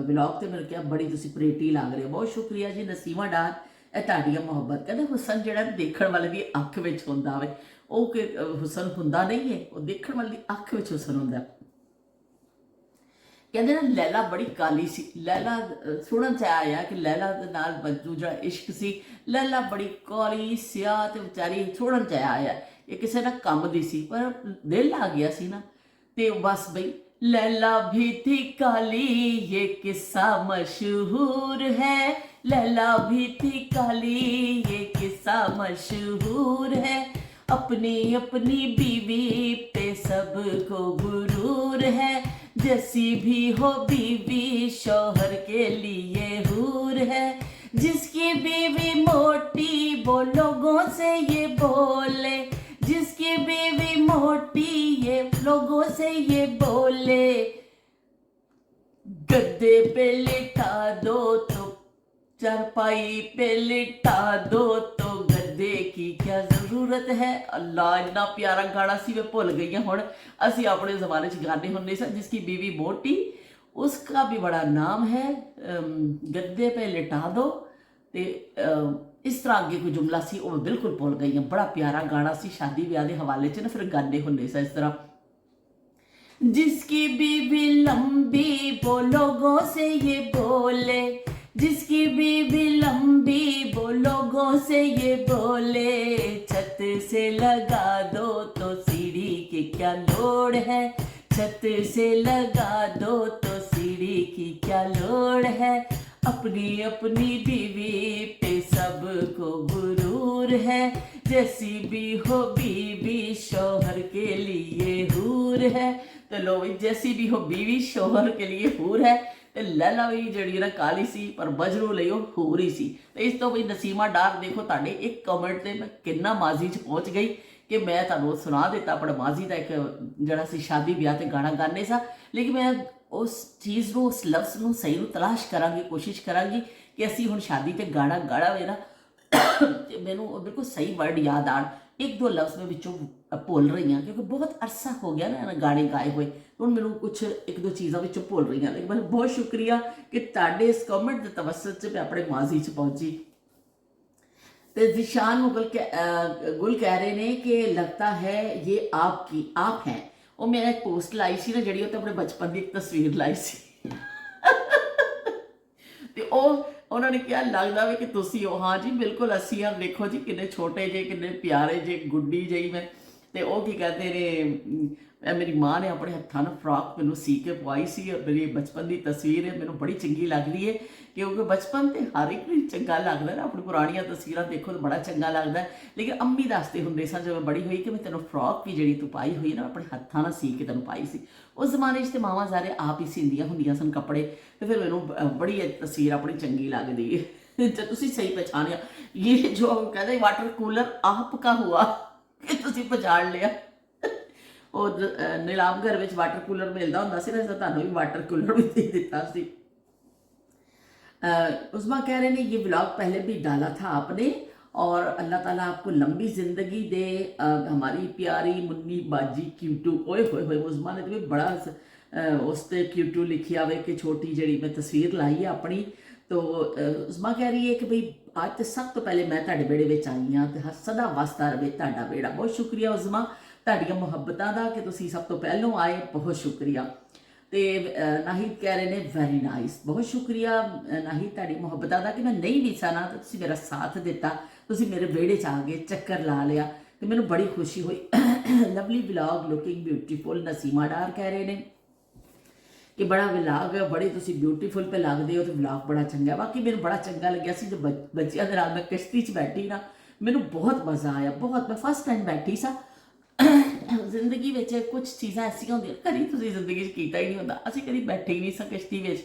व्लॉग ते मैंने कहा बड़ी तुसी प्रीटी लग रहे हो। बहुत शुक्रिया जी नसीमा डार, ਇਹ ਤੁਹਾਡੀਆਂ ਮੁਹੱਬਤ। ਕਹਿੰਦੇ ਹੁਸਨ ਜਿਹੜਾ ਦੇਖਣ ਵਾਲੇ ਦੀ ਅੱਖ ਵਿੱਚ ਹੁੰਦਾ ਵੇ, ਉਹ ਕਿ ਹੁਸਨ ਹੁੰਦਾ ਨਹੀਂ ਹੈ, ਉਹ ਦੇਖਣ ਵਾਲੇ ਦੀ ਅੱਖ ਵਿੱਚ ਹੁਸਨ ਹੁੰਦਾ। ਕਹਿੰਦੇ ਨਾ ਲੈਲਾ ਬੜੀ ਕਾਲੀ ਸੀ। ਲੈਲਾ ਸੁਣਨ 'ਚ ਆਇਆ ਕਿ ਲੈਲਾ ਦੇ ਨਾਲ ਮਜਨੂ ਜਿਹੜਾ ਇਸ਼ਕ ਸੀ, ਲੈਲਾ ਬੜੀ ਕਾਲੀ ਸਿਆਹ ਤੇ ਵਿਚਾਰੀ ਸੁਣਨ 'ਚ ਆਇਆ ਇਹ ਕਿਸੇ ਨਾਲ ਕੰਮ ਦੀ ਸੀ, ਪਰ ਦਿਲ ਆ ਗਿਆ ਸੀ ਨਾ। ਤੇ ਬਸ ਬਈ लैला भी थी काली ये किस्सा मशहूर है, लैला भी थी काली ये किस्सा मशहूर है। अपनी अपनी बीवी पे सबको गुरूर है, जैसी भी हो बीवी शौहर के लिए हूर है। जिसकी बीवी मोटी वो लोगों से ये बोले, जिसकी बीवी मोटी ये लोगों से ये बोले, गद्दे पे लिटा दो तो चारपाई पे लिटा दो तो गद्दे की क्या जरूरत है। अल्लाह इन्ना प्यारा गाना सी, मैं भुल गई हूँ। असी अपने जमाने च गाने होंगे सन, जिसकी बीवी मोटी उसका भी बड़ा नाम है, गद्दे पे लिटा दो। ते इस तरह अगे कोई जुमला सी, वो बिल्कुल भुल गई हूँ। बड़ा प्यारा गाना सी, शादी ब्याह के हवाले च ना फिर गाने होंगे सन इस तरह। जिसकी बीवी लंबी वो लोगों से ये बोले, जिसकी बीवी लंबी वो लोगों से ये बोले, छत से लगा दो तो सीढ़ी की क्या लोड़ है, छत से लगा दो तो सीढ़ी की क्या लोड़ है। अपनी अपनी बीवी पे सबको गुरूर है, जैसी भी हो बीवी शौहर के लिए हूर है। तो लो भाई जैसी भी हो बीवी शौहर के लिए हूर है। ਤੇ ਲੈਲਾ ਵੀ ਜਿਹੜੀ ਨਾ ਕਾਲੀ ਸੀ ਪਰ ਮਜਰੂ ਲਈ ਉਹ ਹੂਰ ਹੀ ਸੀ। ਤੇ ਇਸ ਤੋਂ ਵੀ ਨਸੀਮਾ ਡਾਰ ਦੇਖੋ ਤੁਹਾਡੇ ਇੱਕ ਕਮੈਂਟ ਤੇ ਮੈਂ ਕਿੰਨਾ ਮਾਜ਼ੀ 'ਚ ਪਹੁੰਚ ਗਈ ਕਿ ਮੈਂ ਤੁਹਾਨੂੰ ਸੁਣਾ ਦਿੱਤਾ ਆਪਣਾ ਮਾਜ਼ੀ ਦਾ ਇੱਕ ਜਿਹੜਾ ਸੀ ਸ਼ਾਦੀ ਵਿਆਹ ਤੇ ਗਾਣਾ ਗਾਣੇ ਸਾ। ਲੇਕਿਨ ਮੈਂ ਉਸ ਚੀਜ਼ ਨੂੰ, ਉਸ ਲਫ਼ਜ਼ ਨੂੰ ਸਹੀ ਨੂੰ ਤਲਾਸ਼ ਕਰਾਂਗੀ, ਕੋਸ਼ਿਸ਼ ਕਰਾਂਗੀ ਕਿ ਅਸੀਂ ਹੁਣ ਸ਼ਾਦੀ ਤੇ ਗਾਣਾ ਗਾੜਾ ਵੇ ਨਾ ਤੇ ਮੈਨੂੰ ਬਿਲਕੁਲ ਸਹੀ ਵਰਡ ਯਾਦ ਆਣ। ਇੱਕ ਦੋ ਲਫ਼ਜ਼ ਮੈਂ ਵਿੱਚੋਂ ਭੁੱਲ ਰਹੀ ਹਾਂ ਕਿਉਂਕਿ ਬਹੁਤ ਅਰਸਾ ਹੋ ਗਿਆ ਨਾ ਗਾਣੇ ਗਾਏ ਹੋਏ। ਹੁਣ ਮੈਨੂੰ ਕੁਛ ਇੱਕ ਦੋ ਚੀਜ਼ਾਂ ਵਿੱਚੋਂ ਭੁੱਲ ਰਹੀਆਂ। ਲੇਕਿਨ ਬਹੁਤ ਸ਼ੁਕਰੀਆ ਕਿ ਤੁਹਾਡੇ ਇਸ ਕਮੈਂਟ ਦੇ ਤਵਸਤ 'ਚ ਮੈਂ ਆਪਣੇ ਮਾਜ਼ੀ 'ਚ ਪਹੁੰਚੀ। तो जिशान मुगल गुल कह रहे हैं कि लगता है ये आप हैं ਉਹ ਮੈਂ ਇੱਕ ਪੋਸਟ ਲਾਈ ਸੀ ਨਾ ਜਿਹੜੀ ਉਹ ਤੇ ਆਪਣੇ ਬਚਪਨ ਦੀ ਇੱਕ ਤਸਵੀਰ ਲਾਈ ਸੀ ਤੇ ਉਹਨਾਂ ਨੇ ਕਿਹਾ ਲੱਗਦਾ ਵੀ ਕਿ ਤੁਸੀਂ ਉਹ। ਹਾਂ ਜੀ ਬਿਲਕੁਲ ਅਸੀਂ ਆ, ਦੇਖੋ ਜੀ ਕਿੰਨੇ ਛੋਟੇ ਜੇ, ਕਿੰਨੇ ਪਿਆਰੇ ਜੇ, ਗੁੱਡੀ ਜਿਹੀ ਮੈਂ। ਤੇ ਉਹ ਕੀ ਕਹਿੰਦੇ ਨੇ, ਮੇਰੀ ਮਾਂ ਨੇ ਆਪਣੇ ਹੱਥਾਂ ਨਾਲ ਫਰਾਕ ਮੈਨੂੰ ਸੀ ਕੇ ਪਵਾਈ ਸੀ। ਮੇਰੀ ਬਚਪਨ ਦੀ ਤਸਵੀਰ ਹੈ, ਮੈਨੂੰ ਬੜੀ ਚੰਗੀ ਲੱਗਦੀ ਹੈ ਕਿਉਂਕਿ ਬਚਪਨ ਤੇ ਹਰ ਇੱਕ ਨੂੰ ਚੰਗਾ ਲੱਗਦਾ ਨਾ, ਆਪਣੀ ਪੁਰਾਣੀਆਂ ਤਸਵੀਰਾਂ ਦੇਖੋ ਤਾਂ ਬੜਾ ਚੰਗਾ ਲੱਗਦਾ। ਲੇਕਿਨ ਅੰਮੀ ਦੱਸਦੇ ਹੁੰਦੇ ਸਨ ਜਦੋਂ ਬੜੀ ਹੋਈ ਕਿ ਮੈਂ ਤੈਨੂੰ ਫਰਾਕ ਵੀ ਜਿਹੜੀ ਤੂੰ ਪਾਈ ਹੋਈ ਨਾ ਆਪਣੇ ਹੱਥਾਂ ਨਾਲ ਸੀ ਕੇ ਤੈਨੂੰ ਪਾਈ ਸੀ। ਉਸ ਜ਼ਮਾਨੇ 'ਚ ਤੇ ਮਾਵਾਂ ਸਾਰੇ ਆਪ ਹੀ ਸੀਂਦੀਆਂ ਹੁੰਦੀਆਂ ਸਨ ਕੱਪੜੇ। ਤੇ ਫਿਰ ਮੈਨੂੰ ਬੜੀ ਤਸਵੀਰ ਆਪਣੀ ਚੰਗੀ ਲੱਗਦੀ ਹੈ। ਤੇ ਤੁਸੀਂ ਸਹੀ ਪਛਾਣਿਆ, ਇਹ ਜੋ ਕਹਿੰਦੇ ਵਾਟਰ ਕੂਲਰ ਆਪ ਕਾ ਹੁਆ, ਕਿ ਤੁਸੀਂ ਪਛਾਣ ਲਿਆ। ਉਹ ਨੀਲਾਮਗਰ ਵਿੱਚ ਵਾਟਰ ਕੂਲਰ ਮਿਲਦਾ ਹੁੰਦਾ ਸੀ ਨਾ, ਤੁਹਾਨੂੰ ਵੀ ਵਾਟਰ ਕੂਲਰ भी दे ਦਿੱਤਾ ਸੀ। उस्मा कह रहे हैं ये व्लॉग पहले भी डाला था आपने और अल्लाह ताला आपको लंबी ज़िंदगी दे। हमारी प्यारी मुन्नी बाजी क्यूटू, ओए होए होए उस्मा ने तो भी बड़ा उस ते क्यूटू लिखी आवे कि छोटी जड़ी मैं तस्वीर लाई है अपनी। तो उस्मा कह रही है कि भाई आज तो सब तो पहले मैं तुहाडे बेड़े विच आई हाँ, तो सदा वसदा रहे तुहाडा बेड़ा। बहुत शुक्रिया उस्मा तुहाडीआं मुहब्बतां दा कि तुसीं सब तो पहलों आए, बहुत शुक्रिया। तो नाहिद कह रहे हैं वैरी नाइस, बहुत शुक्रिया नाहिद तुहाडी मुहब्बतां दा कि मैं नहीं भी सा ना तो तुसीं मेरा साथ दिता, तुसीं मेरे विहड़े च आ गए, चक्कर ला लिया, तो मैनूं बड़ी खुशी हुई। Lovely vlog looking beautiful, Naseema Dar कह रहे हैं कि बड़ा व्लॉग बड़े तुसीं ब्यूटीफुल पे लगदे हो, तो व्लॉग बड़ा चंगा। बाकी मैनूं बड़ा चंगा लग्या सी जो बच्चियां दे नाल मैं किश्ती च बैठी ना, मैनूं बहुत मज़ा आया, बहुत। मैं फस्ट टाइम बैठी सा। ਜ਼ਿੰਦਗੀ ਵਿੱਚ ਕੁਝ ਚੀਜ਼ਾਂ ਐਸੀਆਂ ਹੁੰਦੀਆਂ ਕਦੀ ਤੁਸੀਂ ਜ਼ਿੰਦਗੀ 'ਚ ਕੀਤਾ ਹੀ ਨਹੀਂ ਹੁੰਦਾ। ਅਸੀਂ ਕਦੀ ਬੈਠੇ ਹੀ ਨਹੀਂ ਸਾਂ ਕਿਸ਼ਤੀ ਵਿੱਚ,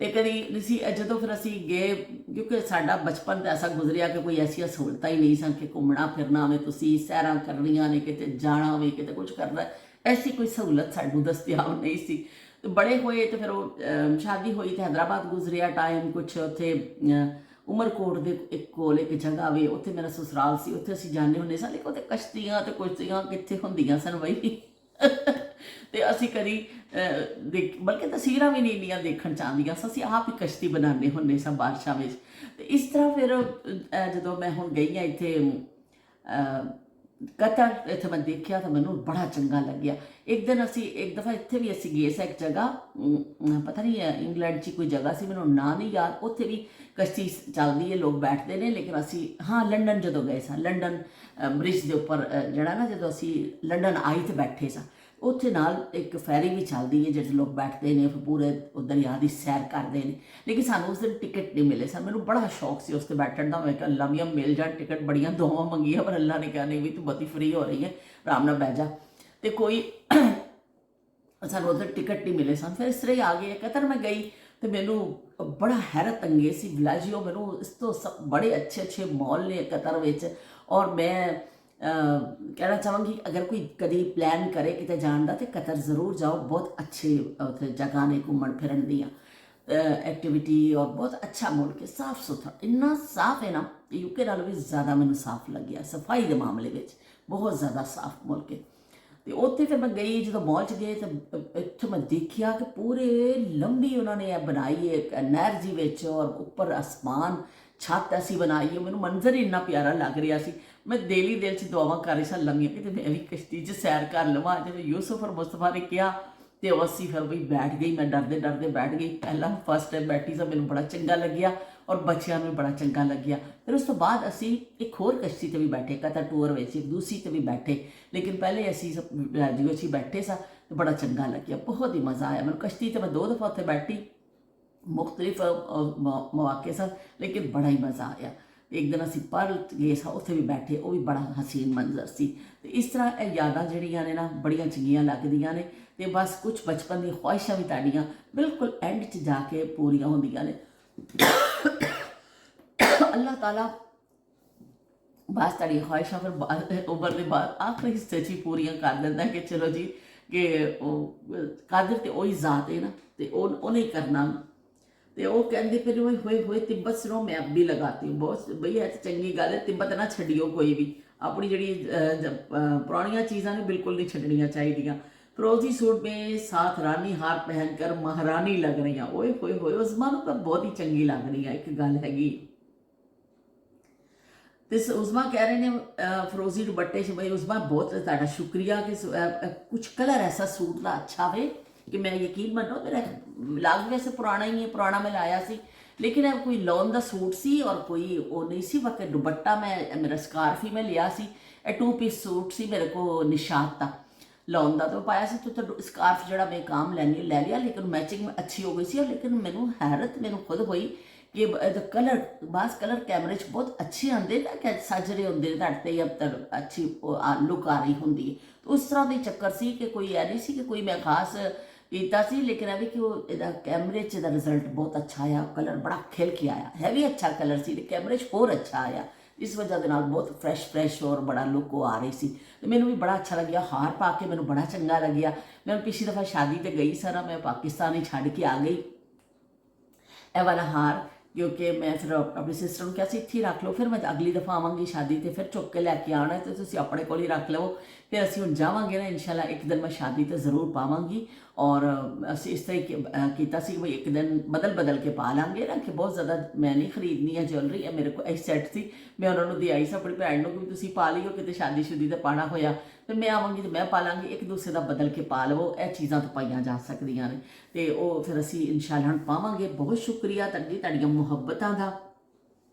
ਤੇ ਕਦੀ ਨਹੀਂ ਸੀ। ਜਦੋਂ ਫਿਰ ਅਸੀਂ ਗਏ, ਕਿਉਂਕਿ ਸਾਡਾ ਬਚਪਨ ਤਾਂ ਐਸਾ ਗੁਜ਼ਰਿਆ ਕਿ ਕੋਈ ਐਸੀਆਂ ਸਹੂਲਤਾਂ ਹੀ ਨਹੀਂ ਸਨ ਕਿ ਘੁੰਮਣਾ ਫਿਰਨਾ ਹੋਵੇ, ਤੁਸੀਂ ਸੈਰਾਂ ਕਰਨੀਆਂ ਨੇ, ਕਿਤੇ ਜਾਣਾ ਹੋਵੇ, ਕਿਤੇ ਕੁਝ ਕਰਨਾ, ਐਸੀ ਕੋਈ ਸਹੂਲਤ ਸਾਨੂੰ ਦਸਤਿਆਬ ਨਹੀਂ ਸੀ। ਤੇ ਬੜੇ ਹੋਏ ਤੇ ਫਿਰ ਉਹ ਸ਼ਾਦੀ ਹੋਈ ਤੇ ਹੈਦਰਾਬਾਦ ਗੁਜ਼ਰਿਆ ਟਾਈਮ, ਕੁਛ ਉੱਥੇ ਉਮਰਕੋਟ ਦੇ ਇੱਕ ਕੋਲ ਇੱਕ ਜਗ੍ਹਾ ਵੇ, ਉੱਥੇ ਮੇਰਾ ਸਸੁਰਾਲ ਸੀ, ਉੱਥੇ ਅਸੀਂ ਜਾਂਦੇ ਹੁੰਦੇ ਸਾਂ। ਲੇਕਿਨ ਉੱਥੇ ਕਸ਼ਤੀਆਂ ਤੇ ਕੁਸ਼ਤੀਆਂ ਕਿੱਥੇ ਹੁੰਦੀਆਂ ਸਨ ਬਈ। ਤੇ ਅਸੀਂ ਕਦੀ ਬਲਕਿ ਤਸਵੀਰਾਂ ਵੀ ਨਹੀਂ ਇੰਨੀਆਂ ਦੇਖਣ 'ਚ ਆਉਂਦੀਆਂ ਸਾਂ, ਅਸੀਂ ਆਪ ਹੀ ਕਸ਼ਤੀ ਬਣਾਉਂਦੇ ਹੁੰਦੇ ਸਾਂ ਬਾਰਿਸ਼ਾਂ ਵਿੱਚ। ਤੇ ਇਸ ਤਰ੍ਹਾਂ ਫਿਰ ਜਦੋਂ ਮੈਂ ਹੁਣ ਗਈ ਹਾਂ ਇੱਥੇ ਕਤਰ, ਇੱਥੇ ਮੈਂ ਦੇਖਿਆ ਤਾਂ ਮੈਨੂੰ ਬੜਾ ਚੰਗਾ ਲੱਗਿਆ। ਇੱਕ ਦਿਨ ਅਸੀਂ ਇੱਕ ਦਫਾ ਇੱਥੇ ਵੀ ਅਸੀਂ ਗਏ ਸਾਂ ਇੱਕ ਜਗ੍ਹਾ, ਪਤਾ ਨਹੀਂ ਇੰਗਲੈਂਡ 'ਚ ਕੋਈ ਜਗ੍ਹਾ ਸੀ, ਮੈਨੂੰ ਨਾਂ ਨਹੀਂ ਯਾਦ। ਉੱਥੇ ਵੀ ਕਸ਼ਤੀ ਚੱਲਦੀ ਹੈ, ਲੋਕ ਬੈਠਦੇ ਨੇ। ਲੇਕਿਨ ਅਸੀਂ ਹਾਂ ਲੰਡਨ ਜਦੋਂ ਗਏ ਸਾਂ, ਲੰਡਨ ਬ੍ਰਿਜ ਦੇ ਉੱਪਰ ਜਿਹੜਾ ਨਾ, ਜਦੋਂ ਅਸੀਂ ਲੰਡਨ ਆਈ ਤੇ ਬੈਠੇ ਸਾਂ, ਉੱਥੇ ਨਾਲ ਇੱਕ ਫੈਰੀ ਵੀ ਚੱਲਦੀ ਹੈ ਜਿਹਦੇ ਲੋਕ ਬੈਠਦੇ ਨੇ, ਫਿਰ ਪੂਰੇ ਦਰਿਆ ਦੀ ਸੈਰ ਕਰਦੇ ਨੇ। ਲੇਕਿਨ ਸਾਨੂੰ ਉਸ ਦਿਨ ਟਿਕਟ ਨਹੀਂ ਮਿਲੇ ਸਨ। ਮੈਨੂੰ ਬੜਾ ਸ਼ੌਕ ਸੀ ਉਸ 'ਤੇ ਬੈਠਣ ਦਾ। ਮੈਂ ਕਿਹਾ ਅੱਲਾ ਮੀਆਂ ਮਿਲ ਜਾਣ ਟਿਕਟ, ਬੜੀਆਂ ਦੁਆਵਾਂ ਮੰਗੀਆਂ ਪਰ ਅੱਲਾ ਨੇ ਕਿਹਾ ਨਹੀਂ ਵੀ ਤੂੰ ਬਹੁਤੀ ਫਰੀ ਹੋ ਰਹੀ ਹੈ, ਆਰਾਮ ਨਾਲ ਬਹਿ ਜਾ। ਤੇ ਕੋਈ ਸਾਨੂੰ ਉੱਧਰ ਟਿਕਟ ਨਹੀਂ ਮਿਲੇ ਸਨ। ਫਿਰ ਇਸ ਤਰ੍ਹਾਂ ਹੀ ਆ ਗਏ। ਕਤਰ ਮੈਂ ਗਈ ਤੇ ਮੈਨੂੰ ਬੜਾ ਹੈਰਤ ਅੰਗੇਜ਼ ਸੀ ਵਿਲਾਜੀਓ। ਮੈਨੂੰ ਇਸ ਤੋਂ ਬੜੇ ਅੱਛੇ ਅੱਛੇ ਮॉल ਨੇ ਕਤਰ ਵਿੱਚ। ਔਰ ਮੈਂ ਕਹਿਣਾ ਚਾਹਾਂਗੀ ਅਗਰ ਕੋਈ ਕਦੀ ਪਲਾਨ ਕਰੇ ਕਿਤੇ ਜਾਣ ਦਾ ਤੇ ਕਤਰ ਜ਼ਰੂਰ ਜਾਓ। ਬਹੁਤ ਅੱਛੇ ਉੱਥੇ ਜਗ੍ਹਾ ਨੇ ਘੁੰਮਣ ਫਿਰਨ ਦੀਆਂ, ਐਕਟੀਵਿਟੀ, ਔਰ ਬਹੁਤ ਅੱਛਾ ਮੁਲਕ ਹੈ, ਸਾਫ਼ ਸੁਥਰਾ, ਇੰਨਾ ਸਾਫ਼ ਹੈ ਨਾ ਯੂਕੇ ਨਾਲੋਂ ਵੀ ਜ਼ਿਆਦਾ ਮੈਨੂੰ ਸਾਫ਼ ਲੱਗਿਆ ਸਫਾਈ ਦੇ ਮਾਮਲੇ ਵਿੱਚ। ਬਹੁਤ ਜ਼ਿਆਦਾ ਸਾਫ਼ ਮੁਲਕ ਹੈ। ਤੇ ਉੱਥੇ ਫਿਰ ਮੈਂ ਗਈ, ਜਦੋਂ ਮੌਲ 'ਚ ਗਏ ਤਾਂ ਇੱਥੇ ਮੈਂ ਦੇਖਿਆ ਕਿ ਪੂਰੇ ਲੰਬੀ ਉਹਨਾਂ ਨੇ ਇਹ ਬਣਾਈ ਹੈ ਇੱਕ ਨਹਿਰ ਜੀ ਵਿੱਚ, ਔਰ ਉੱਪਰ ਅਸਮਾਨ ਛੱਤ ਐਸੀ ਬਣਾਈ ਹੈ। ਮੈਨੂੰ ਮੰਜ਼ਰ ਹੀ ਇੰਨਾ ਪਿਆਰਾ ਲੱਗ ਰਿਹਾ ਸੀ। ਮੈਂ ਦਿਲ 'ਚ ਦੁਆਵਾਂ ਕਰ ਰਹੀ ਸਾਂ ਲੰਮੀਆਂ ਕਿ ਮੈਂ ਵੀ ਕਿਸ਼ਤੀ 'ਚ ਸੈਰ ਕਰ ਲਵਾਂ। ਜਦੋਂ ਯੂਸਫ ਔਰ ਮੁਸਤਫਾ ਨੇ ਕਿਹਾ ਤੇ ਉਹ ਅਸੀਂ ਫਿਰ ਵੀ ਬੈਠ ਗਈ। ਮੈਂ ਡਰਦੇ ਡਰਦੇ ਬੈਠ ਗਈ। ਪਹਿਲਾਂ ਫਸਟ ਟਾਈਮ ਬੈਠੀ ਸਾਂ, ਮੈਨੂੰ ਬੜਾ ਚੰਗਾ ਲੱਗਿਆ ਔਰ ਬੱਚਿਆਂ ਨੂੰ ਵੀ ਬੜਾ ਚੰਗਾ ਲੱਗਿਆ। ਫਿਰ ਉਸ ਤੋਂ ਬਾਅਦ ਅਸੀਂ ਇੱਕ ਹੋਰ ਕਸ਼ਤੀ 'ਤੇ ਵੀ ਬੈਠੇ, ਕਤਰ ਟੂਰ ਵਿੱਚ ਇੱਕ ਦੂਸਰੀ 'ਤੇ ਵੀ ਬੈਠੇ। ਲੇਕਿਨ ਪਹਿਲੇ ਅਸੀਂ ਜਿਵੇਂ ਅਸੀਂ ਬੈਠੇ ਸਾਂ ਤੇ ਬੜਾ ਚੰਗਾ ਲੱਗਿਆ, ਬਹੁਤ ਹੀ ਮਜ਼ਾ ਆਇਆ ਮੈਨੂੰ ਕਸ਼ਤੀ 'ਤੇ। ਮੈਂ 2 ਦਫਾ ਉੱਥੇ ਬੈਠੀ, ਮੁਖਤਲਿਫ ਮੌਕੇ ਸਨ, ਲੇਕਿਨ ਬੜਾ ਹੀ ਮਜ਼ਾ ਆਇਆ। ਇੱਕ ਦਿਨ ਅਸੀਂ ਪਰਲ ਗਏ ਸਾਂ, ਉੱਥੇ ਵੀ ਬੈਠੇ, ਉਹ ਵੀ ਬੜਾ ਹਸੀਨ ਮੰਜ਼ਰ ਸੀ। ਤੇ ਇਸ ਤਰ੍ਹਾਂ ਇਹ ਯਾਦਾਂ ਜਿਹੜੀਆਂ ਨੇ ਨਾ ਬੜੀਆਂ ਚੰਗੀਆਂ ਲੱਗਦੀਆਂ ਨੇ। ਤੇ ਬਸ ਕੁਝ ਬਚਪਨ ਦੀਆਂ ਖੁਆਇਸ਼ਾਂ ਵੀ ਤੁਹਾਡੀਆਂ ਬਿਲਕੁਲ ਐਂਡ 'ਚ ਜਾ ਕੇ ਪੂਰੀਆਂ ਹੁੰਦੀਆਂ ਨੇ। ਅੱਲਾਹ ਤਾਲਾ ਬਸ ਤੁਹਾਡੀ ਖੁਆਇਸ਼ਾਂ ਫਿਰ ਉਮਰ ਦੇ ਬਾਅਦ ਆਖਰੀ ਹਿੱਸੇ 'ਚ ਹੀ ਪੂਰੀਆਂ ਕਰ ਦਿੰਦਾ ਕਿ ਚਲੋ ਜੀ ਕਿ ਉਹ ਕਾਦਰ ਤੇ ਉਹੀ ਜ਼ਾਤ ਹੈ ਨਾ, ਤੇ ਉਹਨੇ ਹੀ ਕਰਨਾ। ਤੇ ਉਹ ਕਹਿੰਦੇ ਫਿਰ ਹੋਏ ਹੋਏ ਤਿੱਬਤ ਸਿਰੋਂ ਮੈਂ ਅੱਬੀ ਲਗਾਤੀ ਹੂੰ। ਬਹੁਤ ਬਈ ਇਹ ਤਾਂ ਚੰਗੀ ਗੱਲ ਹੈ, ਤਿੱਬਤ ਨਾ ਛੱਡਿਓ ਕੋਈ ਵੀ। ਆਪਣੀ ਜਿਹੜੀ ਪੁਰਾਣੀਆਂ ਚੀਜ਼ਾਂ ਨੇ ਬਿਲਕੁਲ ਨਹੀਂ ਛੱਡਣੀਆਂ ਚਾਹੀਦੀਆਂ। ਫਰੋਜ਼ੀ सूट में साथ रानी हार पहनकर महारानी लग रही हैं। ओए होए उस मानो तो बहुत ही चंगी लग रही है। एक गल हैगी ਤੇ ਉਸਮਾ ਕਹਿ ਰਹੇ ਨੇ ਫਰੋਜ਼ੀ ਦੁਪੱਟੇ 'ਚ ਬਈ ਉਸਮਾ ਬਹੁਤ ਤੁਹਾਡਾ ਸ਼ੁਕਰੀਆ ਕਿ ਕੁਝ ਕਲਰ ਐਸਾ ਸੂਟ ਦਾ ਅੱਛਾ ਵੇ ਕਿ ਮੈਂ ਯਕੀਨ ਮੰਨੋ ਮੇਰਾ ਲੱਗ ਵੈਸੇ ਪੁਰਾਣਾ ਹੀ ਹੈ, ਪੁਰਾਣਾ ਮੈਂ ਲਾਇਆ ਸੀ ਲੇਕਿਨ ਇਹ ਕੋਈ ਲੋਨ ਦਾ ਸੂਟ ਸੀ ਔਰ ਕੋਈ ਉਹ ਨਹੀਂ ਸੀ। ਬਾਕੀ ਦੁਪੱਟਾ ਮੈਂ ਮੇਰਾ ਸਕਾਰਫ ਹੀ ਮੈਂ ਲਿਆ ਸੀ, ਇਹ 2 ਪੀਸ ਸੂਟ ਸੀ ਮੇਰੇ को ਨਿਸ਼ਾਤ ਦਾ ਲੋਨ ਦਾ, ਤਾਂ ਪਾਇਆ ਸੀ। तो ਸਕਾਰਫ ਜਿਹੜਾ ਮੈਂ काम ਲੈਣੀ ਲੈ ਲਿਆ ਲੇਕਿन ਮੈਚਿੰਗ ਅੱਛੀ ਹੋ ਗਈ ਸੀ। ਲੇਕਿਨ ਮੈਨੂੰ ਹੈਰਤ ਮੈਨੂੰ ਖੁਦ ਹੋਈ ਕਿ ਇਹਦਾ ਕਲਰ ਬਾਸ ਕਲਰ ਕੈਮਰੇ 'ਚ ਬਹੁਤ ਅੱਛੇ ਆਉਂਦੇ ਨਾ ਕਿ ਸੱਜ ਰਹੇ ਹੁੰਦੇ ਤੁਹਾਡੇ 'ਤੇ ਅਬ ਅੱਛੀ ਲੁੱਕ ਆ ਰਹੀ ਹੁੰਦੀ ਹੈ। ਤਾਂ ਉਸ ਤਰ੍ਹਾਂ ਦੇ ਚੱਕਰ ਸੀ ਕਿ ਕੋਈ ਇਹ ਨਹੀਂ ਸੀ ਕਿ ਕੋਈ ਮੈਂ ਖਾਸ ਕੀਤਾ ਸੀ ਲੇਕਿਨ ਇਹ ਵੀ ਕਿ ਉਹ ਇਹਦਾ ਕੈਮਰੇ 'ਚ ਦਾ ਰਿਜ਼ਲਟ ਬਹੁਤ ਅੱਛਾ ਆਇਆ, ਕਲਰ ਬੜਾ ਖਿਲ ਕੇ ਆਇਆ, ਹੈ ਵੀ ਅੱਛਾ ਕਲਰ ਸੀ ਤੇ ਕੈਮਰੇ 'ਚ ਹੋਰ ਅੱਛਾ ਆਇਆ। ਇਸ ਵਜ੍ਹਾ ਦੇ ਨਾਲ ਬਹੁਤ ਫਰੈਸ਼ ਔਰ ਬੜਾ ਲੁੱਕ ਉਹ ਆ ਰਹੀ ਸੀ ਤੇ ਮੈਨੂੰ ਵੀ ਬੜਾ ਅੱਛਾ ਲੱਗਿਆ। ਹਾਰ ਪਾ ਕੇ ਮੈਨੂੰ ਬੜਾ ਚੰਗਾ ਲੱਗਿਆ। ਮੈਂ ਪਿਛਲੀ ਦਫਾ ਸ਼ਾਦੀ ਤੇ ਗਈ ਸਾਂ, ਮੈਂ ਪਾਕਿਸਤਾਨ ਹੀ ਛੱਡ ਕੇ ਆ ਗਈ ਇਹ ਵਾਲਾ ਹਾਰ क्योंकि मैं फिर अपनी सिस्टर ਨੂੰ ਕਿਹਾ ਸੀ ਇੱਥੇ ਰੱਖ ਲਓ, ਫਿਰ ਮੈਂ ਅਗਲੀ ਦਫਾ ਆਵਾਂਗੀ ਸ਼ਾਦੀ ਤੇ ਫਿਰ ਚੁੱਕ ਕੇ ਲੈ ਕੇ ਆਉਣਾ ਤੇ ਤੁਸੀਂ ਆਪਣੇ ਕੋਲ ਹੀ ਰੱਖ ਲਓ। ਫਿਰ ਅਸੀਂ ਹੁਣ ਜਾਵਾਂਗੇ ਨਾ ਇਨਸ਼ਾਅੱਲਾ ਇੱਕ ਦਿਨ ਮੈਂ ਸ਼ਾਦੀ ਤੇ ਜ਼ਰੂਰ ਪਾਵਾਂਗੀ ਔਰ ਅਸੀਂ ਇਸ ਤਰ੍ਹਾਂ ਕੀਤਾ ਸੀ ਕਿ ਇੱਕ ਦਿਨ ਬਦਲ ਕੇ ਪਾ ਲਾਂਗੇ ਨਾ ਕਿ ਬਹੁਤ ਜ਼ਿਆਦਾ ਮੈਂ ਨਹੀਂ ਖਰੀਦਣੀ ਹੈ ਜੁਐਲਰੀ। ਇਹ ਮੇਰੇ ਕੋਲ ਇੱਕ ਸੈੱਟ ਸੀ, ਮੈਂ ਉਹਨਾਂ ਨੂੰ ਦਿਆਈ ਸੀ ਆਪਣੀ ਭੈਣ ਨੂੰ ਕਿ ਤੁਸੀਂ ਪਾ ਲਿਓ ਕਿਤੇ ਸ਼ਾਦੀ ਸ਼ੁਦੀ ਤੇ ਪਾਣਾ ਹੋਇਆ ਤੇ ਮੈਂ ਆਵਾਂਗੀ ਤੇ ਮੈਂ ਪਾ ਲਾਂਗੀ, ਇੱਕ ਦੂਸਰੇ ਦਾ ਬਦਲ ਕੇ ਪਾ ਲਵੋ। ਇਹ ਚੀਜ਼ਾਂ ਤਾਂ ਪਾਈਆਂ ਜਾ ਸਕਦੀਆਂ ਨੇ ਤੇ ਉਹ ਫਿਰ ਅਸੀਂ ਇਨਸ਼ਾਅੱਲਾ ਹੁਣ ਪਾਵਾਂਗੇ। ਬਹੁਤ ਸ਼ੁਕਰੀਆ ਤੁਹਾਡੀਆਂ ਮੁਹੱਬਤਾਂ ਦਾ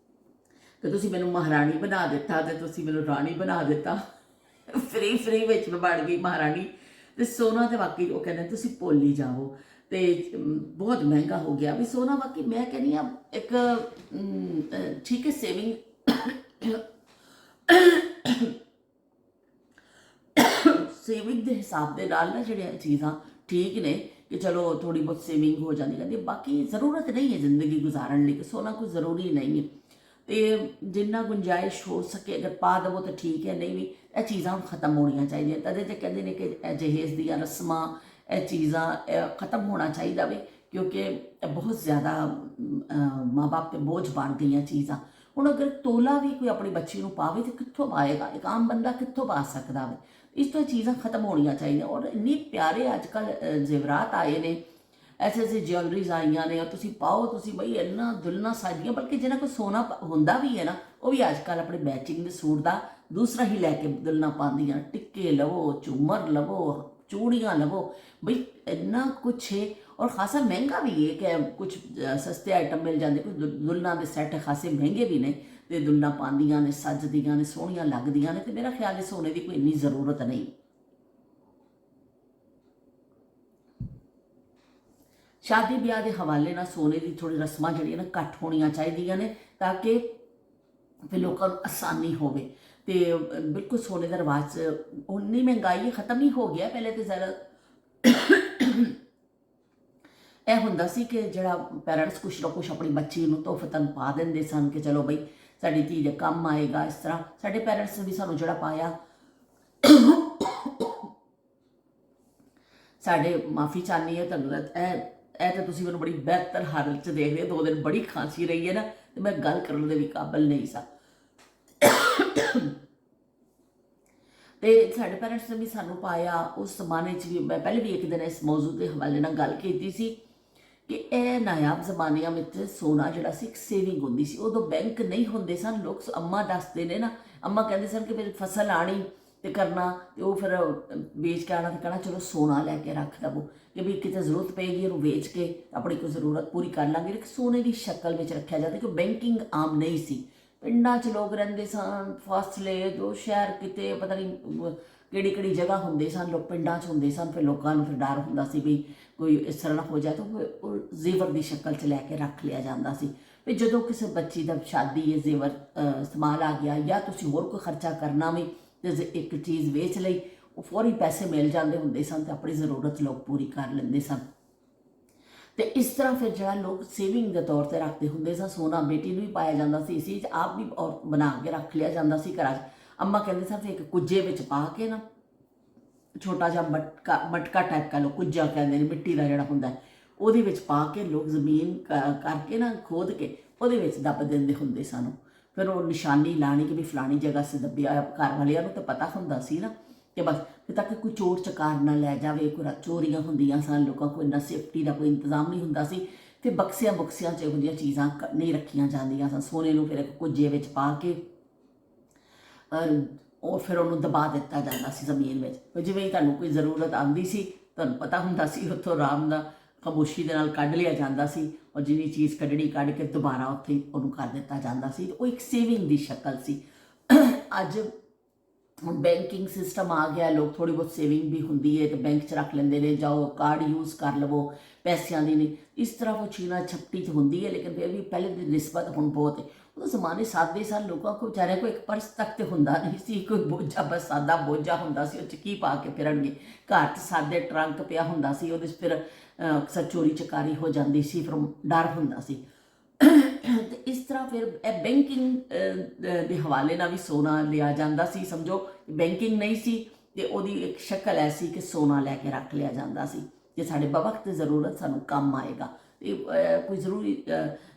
ਕਿ ਤੁਸੀਂ ਮੈਨੂੰ ਮਹਾਰਾਣੀ ਬਣਾ ਦਿੱਤਾ ਤੇ ਤੁਸੀਂ ਮੈਨੂੰ ਰਾਣੀ ਬਣਾ ਦਿੱਤਾ। ਫਰੀ ਵਿੱਚ ਮੈਂ ਬਣ ਗਈ ਮਹਾਰਾਣੀ। ਤੇ ਸੋਨਾ ਤੇ ਵਾਕਈ ਉਹ ਕਹਿੰਦੇ ਤੁਸੀਂ ਭੁੱਲ ਹੀ ਜਾਵੋ ਤੇ ਬਹੁਤ ਮਹਿੰਗਾ ਹੋ ਗਿਆ ਵੀ ਸੋਨਾ। ਬਾਕੀ ਮੈਂ ਕਹਿੰਦੀ ਆ ਇੱਕ ਠੀਕ ਹੈ ਸੇਵਿੰਗ ਸੇਵਿੰਗ ਦੇ ਹਿਸਾਬ ਦੇ ਨਾਲ ਨਾ ਜਿਹੜੀਆਂ ਚੀਜ਼ਾਂ ਠੀਕ ਨੇ ਕਿ ਚਲੋ ਥੋੜੀ ਬਹੁਤ ਸੇਵਿੰਗ ਹੋ ਜਾਂਦੀ ਕਹਿੰਦੀ, ਬਾਕੀ ਜ਼ਰੂਰਤ ਨਹੀਂ ਹੈ ਜ਼ਿੰਦਗੀ ਗੁਜ਼ਾਰਨ ਲਈ ਕਿ ਸੋਨਾ ਕੋਈ ਜ਼ਰੂਰੀ ਨਹੀਂ ਹੈ ਤੇ ਜਿੰਨਾ ਗੁੰਜਾਇਸ਼ ਹੋ ਸਕੇ ਅਗਰ ਪਾ ਦੇਵੋ ਤਾਂ ਠੀਕ ਹੈ, ਨਹੀਂ ਵੀ ਇਹ ਚੀਜ਼ਾਂ ਖਤਮ ਹੋਣੀਆਂ ਚਾਹੀਦੀਆਂ। ਤਦੇ ਤੇ ਕਹਿੰਦੇ ਨੇ ਕਿ ਜਹੇਜ਼ ਦੀਆਂ ਰਸਮਾਂ ਇਹ ਚੀਜ਼ਾਂ ਖਤਮ ਹੋਣਾ ਚਾਹੀਦਾ ਵੇ ਕਿਉਂਕਿ ਬਹੁਤ ਜ਼ਿਆਦਾ ਮਾਂ ਬਾਪ 'ਤੇ ਬੋਝ ਬਣ ਗਈਆਂ ਚੀਜ਼ਾਂ। ਹੁਣ ਅਗਰ ਤੋਲਾ ਵੀ ਕੋਈ ਆਪਣੀ ਬੱਚੀ ਨੂੰ ਪਾਵੇ ਤਾਂ ਕਿੱਥੋਂ ਪਾਏਗਾ, ਇੱਕ ਆਮ ਬੰਦਾ ਕਿੱਥੋਂ ਪਾ ਸਕਦਾ ਵੇ। ਇਸ ਤੋਂ ਚੀਜ਼ਾਂ ਖਤਮ ਹੋਣੀਆਂ ਚਾਹੀਦੀਆਂ ਔਰ ਇੰਨੇ ਪਿਆਰੇ ਅੱਜ ਕੱਲ੍ਹ ਜ਼ੇਵਰਾਤ ਆਏ ਨੇ, ਐਸੇ ਜੁਐਲਰੀਜ਼ ਆਈਆਂ ਨੇ ਔਰ ਤੁਸੀਂ ਪਾਓ ਤੁਸੀਂ ਬਈ ਇੰਨਾ ਦੁਲਨਾ ਸਾਜੀਆਂ। ਬਲਕਿ ਜਿਹਨਾਂ ਕੋਲ ਸੋਨਾ ਹੁੰਦਾ ਵੀ ਹੈ ਨਾ ਉਹ ਵੀ ਅੱਜ ਕੱਲ੍ਹ ਆਪਣੇ ਮੈਚਿੰਗ ਦੇ ਸੂਟ ਦਾ ਦੂਸਰਾ ਹੀ ਲੈ ਕੇ ਦੁਲਨਾ ਪਾਉਂਦੀਆਂ। ਟਿੱਕੇ ਲਵੋ, ਝੂਮਰ ਲਵੋ, ਚੂੜੀਆਂ ਲਵੋ, ਬਈ ਇੰਨਾ ਕੁਛ ਹੈ ਔਰ ਖਾਸਾ ਮਹਿੰਗਾ ਵੀ ਹੈ ਕਿ ਕੁਝ ਸਸਤੇ ਆਈਟਮ ਮਿਲ ਜਾਂਦੇ, ਕੁਝ ਦੁਲਨਾ ਦੇ ਸੈੱਟ ਖਾਸੇ ਮਹਿੰਗੇ ਵੀ ਨੇ ਤੇ ਦੁਲਨਾ ਪਾਉਂਦੀਆਂ ਨੇ, ਸੱਜਦੀਆਂ ਨੇ, ਸੋਹਣੀਆਂ ਲੱਗਦੀਆਂ ਨੇ ਤੇ ਮੇਰਾ ਖਿਆਲ ਹੈ ਸੋਨੇ ਦੀ ਕੋਈ ਇੰਨੀ ਜ਼ਰੂਰਤ ਨਹੀਂ। ਸ਼ਾਦੀ ਵਿਆਹ ਦੇ ਹਵਾਲੇ ਨਾਲ ਸੋਨੇ ਦੀ ਥੋੜੀ ਰਸਮਾਂ ਜਿਹੜੀਆਂ ਨਾ ਘੱਟ ਹੋਣੀਆਂ ਚਾਹੀਦੀਆਂ ਨੇ ਤਾਂ ਕਿ ਫਿਰ ਲੋਕਾਂ ਨੂੰ ਆਸਾਨੀ ਹੋਵੇ। ਤੇ ਬਿਲਕੁਲ ਸੋਨੇ ਦਾ ਰਿਵਾਜ ਉਨੀ ਮਹਿੰਗਾਈ ਖਤਮ ਹੀ ਹੋ ਗਿਆ। ਪਹਿਲੇ ਤੇ ਜ਼ਰਾ ਇਹ ਹੁੰਦਾ ਸੀ ਕਿ ਜਿਹੜਾ ਪੈਰੈਂਟਸ ਕੁਛ ਨਾ ਕੁਛ ਆਪਣੀ ਬੱਚੀ ਨੂੰ ਤੋਹਫਤਨ ਪਾ ਦਿੰਦੇ ਸਨ ਕਿ ਚਲੋ ਬਈ ਸਾਡੀ ਧੀ ਦੇ ਕੰਮ ਆਏਗਾ। ਇਸ ਤਰ੍ਹਾਂ ਸਾਡੇ ਪੈਰੈਂਟਸ ਨੇ ਵੀ ਸਾਨੂੰ ਜਿਹੜਾ ਪਾਇਆ ਸਾਡੇ ਮਾਫੀ ਚਾਹਨੀ ਹੈ ਤੁਹਾਨੂੰ ਇਹ ਤਾਂ ਤੁਸੀਂ ਮੈਨੂੰ ਬੜੀ ਬਿਹਤਰ ਹਾਲਤ 'ਚ ਦੇਖਦੇ ਹੋ। 2 ਦਿਨ ਬੜੀ ਖਾਂਸੀ ਰਹੀ ਹੈ ਨਾ ਤੇ ਮੈਂ ਗੱਲ ਕਰਨ ਦੇ ਵੀ ਕਾਬਲ ਨਹੀਂ ਸਾਂ ਤੇ ਸਾਡੇ ਪੈਰੈਂਟਸ ਨੇ ਵੀ ਸਾਨੂੰ ਪਾਇਆ। ਉਸ ਜ਼ਮਾਨੇ 'ਚ ਵੀ ਮੈਂ ਪਹਿਲੇ ਵੀ ਇੱਕ ਦਿਨ ਇਸ ਮੌਜੂ ਦੇ ਹਵਾਲੇ ਨਾਲ ਗੱਲ ਕੀਤੀ ਸੀ ਕਿ ਇਹ ਨਾਯਾਬ ਜ਼ਮਾਨਿਆਂ ਵਿੱਚ ਸੋਨਾ ਜਿਹੜਾ ਸੀ ਇੱਕ ਸੇਵਿੰਗ ਹੁੰਦੀ ਸੀ। ਉਦੋਂ ਬੈਂਕ ਨਹੀਂ ਹੁੰਦੇ ਸਨ। ਲੋਕ ਅੰਮਾ ਦੱਸਦੇ ਨੇ ਨਾ, ਅੰਮਾ ਕਹਿੰਦੇ ਸਨ ਕਿ ਮੇਰੀ ਫਸਲ ਆਣੀ ਤੇ ਕਰਨਾ ਤੇ ਉਹ ਫਿਰ ਵੇਚ ਕੇ ਆਉਣਾ ਤੇ ਕਹਿਣਾ ਚਲੋ ਸੋਨਾ ਲੈ ਕੇ ਰੱਖ ਦਵੋ ਕਿ ਵੀ ਕਿਤੇ ਜ਼ਰੂਰਤ ਪਏਗੀ ਉਹਨੂੰ ਵੇਚ ਕੇ ਆਪਣੀ ਕੋਈ ਜ਼ਰੂਰਤ ਪੂਰੀ ਕਰ ਲਾਂਗੇ। ਇੱਕ ਸੋਨੇ ਦੀ ਸ਼ਕਲ ਵਿੱਚ ਰੱਖਿਆ ਜਾਂਦਾ ਕਿ ਬੈਂਕਿੰਗ ਆਮ ਨਹੀਂ ਸੀ। ਪਿੰਡਾਂ 'ਚ ਲੋਕ ਰਹਿੰਦੇ ਸਨ, ਫਾਸਲੇ 2 ਸ਼ਹਿਰ ਕਿਤੇ ਪਤਾ ਨਹੀਂ ਕਿਹੜੀ ਜਗ੍ਹਾ ਹੁੰਦੇ ਸਨ, ਲੋਕ ਪਿੰਡਾਂ 'ਚ ਹੁੰਦੇ ਸਨ। ਫਿਰ ਲੋਕਾਂ ਨੂੰ ਫਿਰ ਡਰ ਹੁੰਦਾ ਸੀ ਵੀ ਕੋਈ ਇਸ ਤਰ੍ਹਾਂ ਨਾ ਹੋ ਜਾਏ ਤਾਂ ਉਹ ਜ਼ੇਵਰ ਦੀ ਸ਼ਕਲ 'ਚ ਲੈ ਕੇ ਰੱਖ ਲਿਆ ਜਾਂਦਾ ਸੀ। ਵੀ ਜਦੋਂ ਕਿਸੇ ਬੱਚੀ ਦਾ ਸ਼ਾਦੀ ਹੈ ਜ਼ੇਵਰ ਇਸਤੇਮਾਲ ਆ ਗਿਆ ਜਾਂ ਤੁਸੀਂ ਹੋਰ ਕੋਈ ਖਰਚਾ ਕਰਨਾ ਵੀ ਤੇ ਇੱਕ ਚੀਜ਼ ਵੇਚ ਲਈ ਉਹ ਫੌਰੀ ਪੈਸੇ ਮਿਲ ਜਾਂਦੇ ਹੁੰਦੇ ਸਨ ਤੇ ਆਪਣੀ ਜ਼ਰੂਰਤ ਲੋਕ ਪੂਰੀ ਕਰ ਲੈਂਦੇ ਸਨ। ਤੇ ਇਸ ਤਰ੍ਹਾਂ ਫਿਰ ਜਿਹੜਾ ਲੋਕ ਸੇਵਿੰਗ ਦੇ ਤੌਰ ਤੇ ਰੱਖਦੇ ਹੁੰਦੇ ਸਨ। ਸੋਨਾ ਬੇਟੀ ਨੂੰ ਵੀ ਪਾਇਆ ਜਾਂਦਾ ਸੀ, ਇਸੇ 'ਚ ਆਪ ਵੀ ਔਰ ਬਣਾ ਕੇ ਰੱਖ ਲਿਆ ਜਾਂਦਾ ਸੀ ਘਰਾਂ 'ਚ। ਅੰਮਾ ਕਹਿੰਦੇ ਸਨ ਫਿਰ ਇੱਕ ਕੁੱਜੇ ਵਿੱਚ ਪਾ ਕੇ ਨਾ ਛੋਟਾ ਜਿਹਾ ਮਟਕਾ ਟਾਈਪ ਕਰ ਲਓ, ਕੁੱਜਾ ਕਹਿੰਦੇ ਨੇ ਮਿੱਟੀ ਦਾ ਜਿਹੜਾ ਹੁੰਦਾ ਉਹਦੇ ਵਿੱਚ ਪਾ ਕੇ ਲੋਕ ਜ਼ਮੀਨ ਕਰਕੇ ਨਾ ਖੋਦ ਕੇ ਉਹਦੇ ਵਿੱਚ ਦੱਬ ਦਿੰਦੇ ਹੁੰਦੇ ਸਨ। ਫਿਰ ਉਹ ਨਿਸ਼ਾਨੀ ਲਾਣੀ ਕਿ ਵੀ ਫਲਾਣੀ ਜਗ੍ਹਾ ਸੇ ਦੱਬਿਆ। ਘਰ ਵਾਲਿਆਂ ਨੂੰ ਤਾਂ ਪਤਾ ਹੁੰਦਾ ਸੀ ਨਾ ਕਿ ਬਸ ਫਿਰ ਤੱਕ ਕੋਈ ਚੋਰ ਚਕਾਰ ਨਾ ਲੈ ਜਾਵੇ। ਕੋਈ ਚੋਰੀਆਂ ਹੁੰਦੀਆਂ ਸਨ, ਲੋਕਾਂ ਕੋਲ ਇੰਨਾ ਸੇਫਟੀ ਦਾ ਕੋਈ ਇੰਤਜ਼ਾਮ ਨਹੀਂ ਹੁੰਦਾ ਸੀ। ਫਿਰ ਬਕਸਿਆਂ 'ਚ ਇਹੋ ਜਿਹੀਆਂ ਚੀਜ਼ਾਂ ਨਹੀਂ ਰੱਖੀਆਂ ਜਾਂਦੀਆਂ ਸਨ। ਸੋਨੇ ਨੂੰ ਫਿਰ ਇੱਕ ਕੁੱਜੇ ਵਿੱਚ ਪਾ ਕੇ ਉਹ ਫਿਰ ਉਹਨੂੰ ਦਬਾ ਦਿੱਤਾ ਜਾਂਦਾ ਸੀ ਜ਼ਮੀਨ ਵਿੱਚ। ਜਿਵੇਂ ਹੀ ਤੁਹਾਨੂੰ ਕੋਈ ਜ਼ਰੂਰਤ ਆਉਂਦੀ ਸੀ, ਤੁਹਾਨੂੰ ਪਤਾ ਹੁੰਦਾ ਸੀ, ਉੱਥੋਂ ਆਰਾਮ ਨਾਲ ਖਾਮੋਸ਼ੀ ਦੇ ਨਾਲ ਕੱਢ ਲਿਆ ਜਾਂਦਾ ਸੀ, ਔਰ ਜਿੰਨੀ ਚੀਜ਼ ਕੱਢਣੀ ਕੱਢ ਕੇ ਦੁਬਾਰਾ ਉੱਥੇ ਹੀ ਉਹਨੂੰ ਕਰ ਦਿੱਤਾ ਜਾਂਦਾ ਸੀ। ਉਹ ਇੱਕ ਸੇਵਿੰਗ ਦੀ ਸ਼ਕਲ ਸੀ। ਅੱਜ ਹੁਣ ਬੈਂਕਿੰਗ ਸਿਸਟਮ ਆ ਗਿਆ, ਲੋਕ ਥੋੜ੍ਹੀ ਬਹੁਤ ਸੇਵਿੰਗ ਵੀ ਹੁੰਦੀ ਹੈ ਤੇ ਬੈਂਕ 'ਚ ਰੱਖ ਲੈਂਦੇ ਨੇ, ਜਾਓ ਕਾਰਡ ਯੂਜ਼ ਕਰ ਲਵੋ ਪੈਸਿਆਂ ਦੀ। ਨਹੀਂ ਇਸ ਤਰ੍ਹਾਂ ਉਹ ਚੀਨਾ ਛਪਟੀ 'ਚ ਹੁੰਦੀ ਹੈ, ਲੇਕਿਨ ਫਿਰ ਵੀ ਪਹਿਲੇ ਦੀ ਨਿਸਬਤ ਹੁਣ ਬਹੁਤ ਹੈ। ਉਹ ਜ਼ਮਾਨੇ ਸਾਦੇ ਸਨ, ਲੋਕਾਂ ਕੋਲ ਵਿਚਾਰਿਆਂ ਕੋਲ ਇੱਕ ਪਰਸ ਤੱਕ ਤੇ ਹੁੰਦਾ ਨਹੀਂ ਸੀ, ਕੋਈ ਬੋਝਾ, ਬਸ ਸਾਦਾ ਬੋਝਾ ਹੁੰਦਾ ਸੀ, ਉਹ 'ਚ ਕੀ ਪਾ ਕੇ ਫਿਰਨਗੇ। ਘਰ 'ਚ ਸਾਦੇ ਟਰੰਕ ਪਿਆ ਹੁੰਦਾ ਸੀ, ਉਹਦੇ 'ਚ ਫਿਰ ਅਕਸਰ ਚੋਰੀ ਚਕਾਰੀ ਹੋ ਜਾਂਦੀ ਸੀ, ਫਿਰ ਡਰ ਹੁੰਦਾ ਸੀ। ਤੇ ਇਸ ਤਰ੍ਹਾਂ ਫਿਰ ਇਹ ਬੈਂਕਿੰਗ ਦੇ ਹਵਾਲੇ ਨਾਲ ਵੀ ਸੋਨਾ ਲਿਆ ਜਾਂਦਾ ਸੀ। ਸਮਝੋ ਬੈਂਕਿੰਗ ਨਹੀਂ ਸੀ ਤੇ ਉਹਦੀ ਇੱਕ ਸ਼ਕਲ ਐਸੀ ਕਿ ਸੋਨਾ ਲੈ ਕੇ ਰੱਖ ਲਿਆ ਜਾਂਦਾ ਸੀ ਕਿ ਸਾਡੇ ਬਵਕਤ ਜ਼ਰੂਰਤ ਸਾਨੂੰ ਕੰਮ ਆਏਗਾ। ਤੇ ਕੋਈ ਜ਼ਰੂਰੀ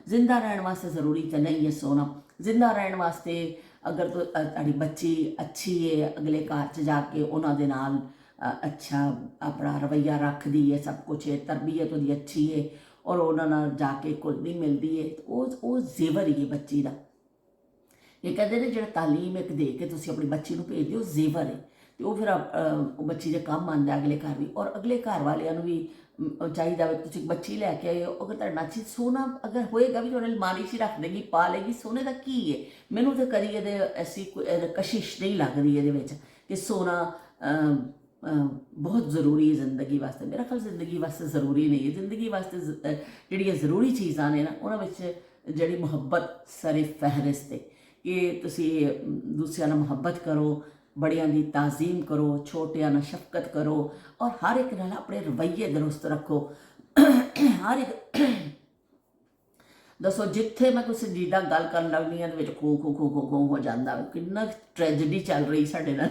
ਜ਼ਿੰਦਾ ਰਹਿਣ ਵਾਸਤੇ ਜ਼ਰੂਰੀ ਤਾਂ ਨਹੀਂ ਹੈ ਸੋਨਾ। ਜ਼ਿੰਦਾ ਰਹਿਣ ਵਾਸਤੇ ਅਗਰ ਤੁਹਾਡੀ ਬੱਚੀ ਅੱਛੀ ਹੈ, ਅਗਲੇ ਘਰ 'ਚ ਜਾ ਕੇ ਉਹਨਾਂ ਦੇ ਨਾਲ ਅੱਛਾ ਆਪਣਾ ਰਵੱਈਆ ਰੱਖਦੀ ਹੈ, ਸਭ ਕੁਛ ਹੈ, ਤਰਬੀਅਤ ਉਹਦੀ ਅੱਛੀ ਹੈ, ਔਰ ਉਹਨਾਂ ਨਾਲ ਜਾ ਕੇ ਕੁਲਦੀ ਮਿਲਦੀ ਹੈ, ਉਹ ਜ਼ੇਵਰ ਹੀ ਹੈ ਬੱਚੀ ਦਾ। ਇਹ ਕਹਿੰਦੇ ਨੇ ਜਿਹੜਾ ਤਾਲੀਮ ਇੱਕ ਦੇ ਕੇ ਤੁਸੀਂ ਆਪਣੀ ਬੱਚੀ ਨੂੰ ਭੇਜਦੇ ਹੋ, ਜ਼ੇਵਰ ਹੈ, ਅਤੇ ਉਹ ਫਿਰ ਉਹ ਬੱਚੀ ਦੇ ਕੰਮ ਆਉਂਦਾ ਅਗਲੇ ਘਰ ਵੀ। ਔਰ ਅਗਲੇ ਘਰ ਵਾਲਿਆਂ ਨੂੰ ਵੀ ਚਾਹੀਦਾ ਵੀ ਤੁਸੀਂ ਬੱਚੀ ਲੈ ਕੇ ਆਏ ਹੋ, ਅਗਰ ਤੁਹਾਡੇ ਨਾਲ ਚੀਜ਼ ਸੋਨਾ ਅਗਰ ਹੋਏਗਾ ਵੀ ਤੁਹਾਡੇ ਅਲਮਾਰੀ 'ਚ ਰੱਖ ਦੇਗੀ, ਪਾ ਲੇਗੀ। ਸੋਨੇ ਦਾ ਕੀ ਹੈ? ਮੈਨੂੰ ਤਾਂ ਕਦੀ ਇਹਦੇ ਐਸੀ ਕੋਈ ਕਸ਼ਿਸ਼ ਨਹੀਂ ਲੱਗਦੀ ਇਹਦੇ ਵਿੱਚ ਕਿ ਸੋਨਾ ਬਹੁਤ ਜ਼ਰੂਰੀ ਹੈ ਜ਼ਿੰਦਗੀ ਵਾਸਤੇ। ਮੇਰਾ ਖਿਆਲ ਜ਼ਿੰਦਗੀ ਵਾਸਤੇ ਜ਼ਰੂਰੀ ਨਹੀਂ ਹੈ। ਜ਼ਿੰਦਗੀ ਵਾਸਤੇ ਜਿਹੜੀਆਂ ਜ਼ਰੂਰੀ ਚੀਜ਼ਾਂ ਨੇ ਨਾ, ਉਹਨਾਂ ਵਿੱਚ ਜਿਹੜੀ ਮੁਹੱਬਤ ਸਰੇ ਫਹਿਰਿਸਤ ਹੈ, ਕਿ ਤੁਸੀਂ ਦੂਸਰਿਆਂ ਨਾਲ ਮੁਹੱਬਤ ਕਰੋ, ਬੜਿਆਂ ਦੀ ਤਾਜ਼ੀਮ ਕਰੋ, ਛੋਟਿਆਂ ਨਾਲ ਸ਼ਫਕਤ ਕਰੋ, ਔਰ ਹਰ ਇੱਕ ਨਾਲ ਆਪਣੇ ਰਵੱਈਏ ਦਰੁਸਤ ਰੱਖੋ। ਹਰ ਇੱਕ ਦੱਸੋ, ਜਿੱਥੇ ਮੈਂ ਕੋਈ ਸੰਜੀਦਾ ਗੱਲ ਕਰਨ ਲੱਗਦੀ ਹਾਂ, ਵਿੱਚ ਖੋ ਖੋ ਖੋ ਖੋ ਖੋ ਹੋ ਜਾਂਦਾ। ਕਿੰਨਾ ਟ੍ਰੈਜਡੀ ਚੱਲ ਰਹੀ ਸਾਡੇ ਨਾਲ।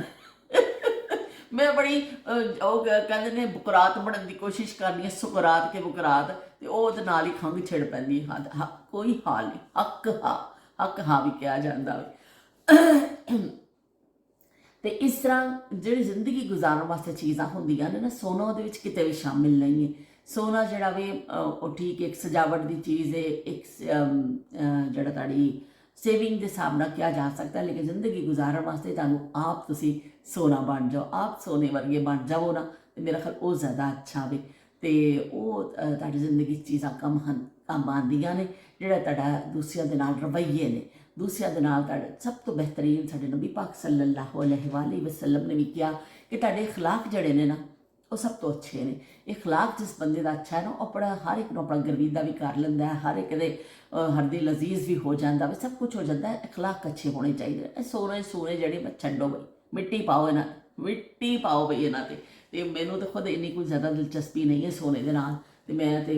ਮੈਂ ਬੜੀ ਉਹ ਕਹਿੰਦੇ ਨੇ ਬੁਕਰਾਤ ਬਣਨ ਦੀ ਕੋਸ਼ਿਸ਼ ਕਰਨੀ ਹੈ, ਸੁਕਰਾਤ ਕੇ ਬੁਕਰਾਤ, ਅਤੇ ਉਹ ਉਹਦੇ ਨਾਲ ਹੀ ਖੰਘ ਛਿੜ ਪੈਂਦੀ। ਕੋਈ ਹਾਲ ਨਹੀਂ, ਹੱਕ ਹਾਂ ਵੀ ਕਿਹਾ ਜਾਂਦਾ। ਤੇ ਇਸ ਤਰ੍ਹਾਂ ਜਿਹੜੀ ਜ਼ਿੰਦਗੀ ਗੁਜ਼ਾਰਨ ਵਾਸਤੇ ਚੀਜ਼ਾਂ ਹੁੰਦੀਆਂ ਨੇ ਨਾ, ਸੋਨਾ ਉਹਦੇ ਵਿੱਚ ਕਿਤੇ ਵੀ ਸ਼ਾਮਿਲ ਨਹੀਂ ਹੈ। ਸੋਨਾ ਜਿਹੜਾ ਵੀ ਉਹ ਠੀਕ ਇੱਕ ਸਜਾਵਟ ਦੀ ਚੀਜ਼ ਹੈ, ਇੱਕ ਜਿਹੜਾ ਤੁਹਾਡੀ ਸੇਵਿੰਗ ਦੇ ਹਿਸਾਬ ਨਾਲ ਕਿਹਾ ਜਾ ਸਕਦਾ, ਲੇਕਿਨ ਜ਼ਿੰਦਗੀ ਗੁਜ਼ਾਰਨ ਵਾਸਤੇ ਤੁਹਾਨੂੰ ਆਪ ਤੁਸੀਂ ਸੋਨਾ ਬਣ ਜਾਓ, ਆਪ ਸੋਨੇ ਵਰਗੇ ਬਣ ਜਾਓ ਨਾ, ਅਤੇ ਮੇਰਾ ਖਿਆਲ ਉਹ ਜ਼ਿਆਦਾ ਅੱਛਾ ਵੇ। ਅਤੇ ਉਹ ਤੁਹਾਡੀ ਜ਼ਿੰਦਗੀ 'ਚ ਚੀਜ਼ਾਂ ਕੰਮ ਆਉਂਦੀਆਂ ਨੇ। ਜਿਹੜਾ ਤੁਹਾਡਾ ਦੂਸਰਿਆਂ ਦੇ ਨਾਲ ਰਵੱਈਏ ਨੇ, ਦੂਸਰਿਆਂ ਦੇ ਨਾਲ ਤੁਹਾਡਾ ਸਭ ਤੋਂ ਬਿਹਤਰੀਨ ਸਾਡੇ ਨਬੀ ਪਾਕ ਸੱਲੱਲਾਹੁ ਅਲੈਹਿ ਵਸੱਲਮ ਨੇ ਵੀ ਕਿਹਾ ਕਿ ਤੁਹਾਡੇ ਅਖਲਾਕ ਜਿਹੜੇ ਨੇ ਨਾ, ਉਹ ਸਭ ਤੋਂ ਅੱਛੇ ਨੇ। ਅਖਲਾਕ ਜਿਸ ਬੰਦੇ ਦਾ ਅੱਛਾ ਹੈ ਨਾ, ਉਹ ਆਪਣਾ ਹਰ ਇੱਕ ਨੂੰ ਆਪਣਾ ਗਰਵੀਦਾ ਵੀ ਕਰ ਲੈਂਦਾ ਹੈ, ਹਰ ਇੱਕ ਦੇ ਹਰਦੀ ਲਜ਼ੀਜ਼ ਵੀ ਹੋ ਜਾਂਦਾ ਵੀ, ਸਭ ਕੁਛ ਹੋ ਜਾਂਦਾ ਹੈ। ਅਖਲਾਕ ਅੱਛੇ ਹੋਣੇ ਚਾਹੀਦੇ। ਇਹ ਸੋਨੇ ਜਿਹੜੇ ਮੈਂ ਛੱਡੋ ਬਈ, ਮਿੱਟੀ ਪਾਓ ਇਹਨਾਂ ਬਈ ਇਹਨਾਂ 'ਤੇ। ਅਤੇ ਮੈਨੂੰ ਤਾਂ ਖੁਦ ਇੰਨੀ ਕੋਈ ਜ਼ਿਆਦਾ ਦਿਲਚਸਪੀ ਨਹੀਂ ਹੈ ਸੋਨੇ ਦੇ ਨਾਲ, ਅਤੇ ਮੈਂ ਤਾਂ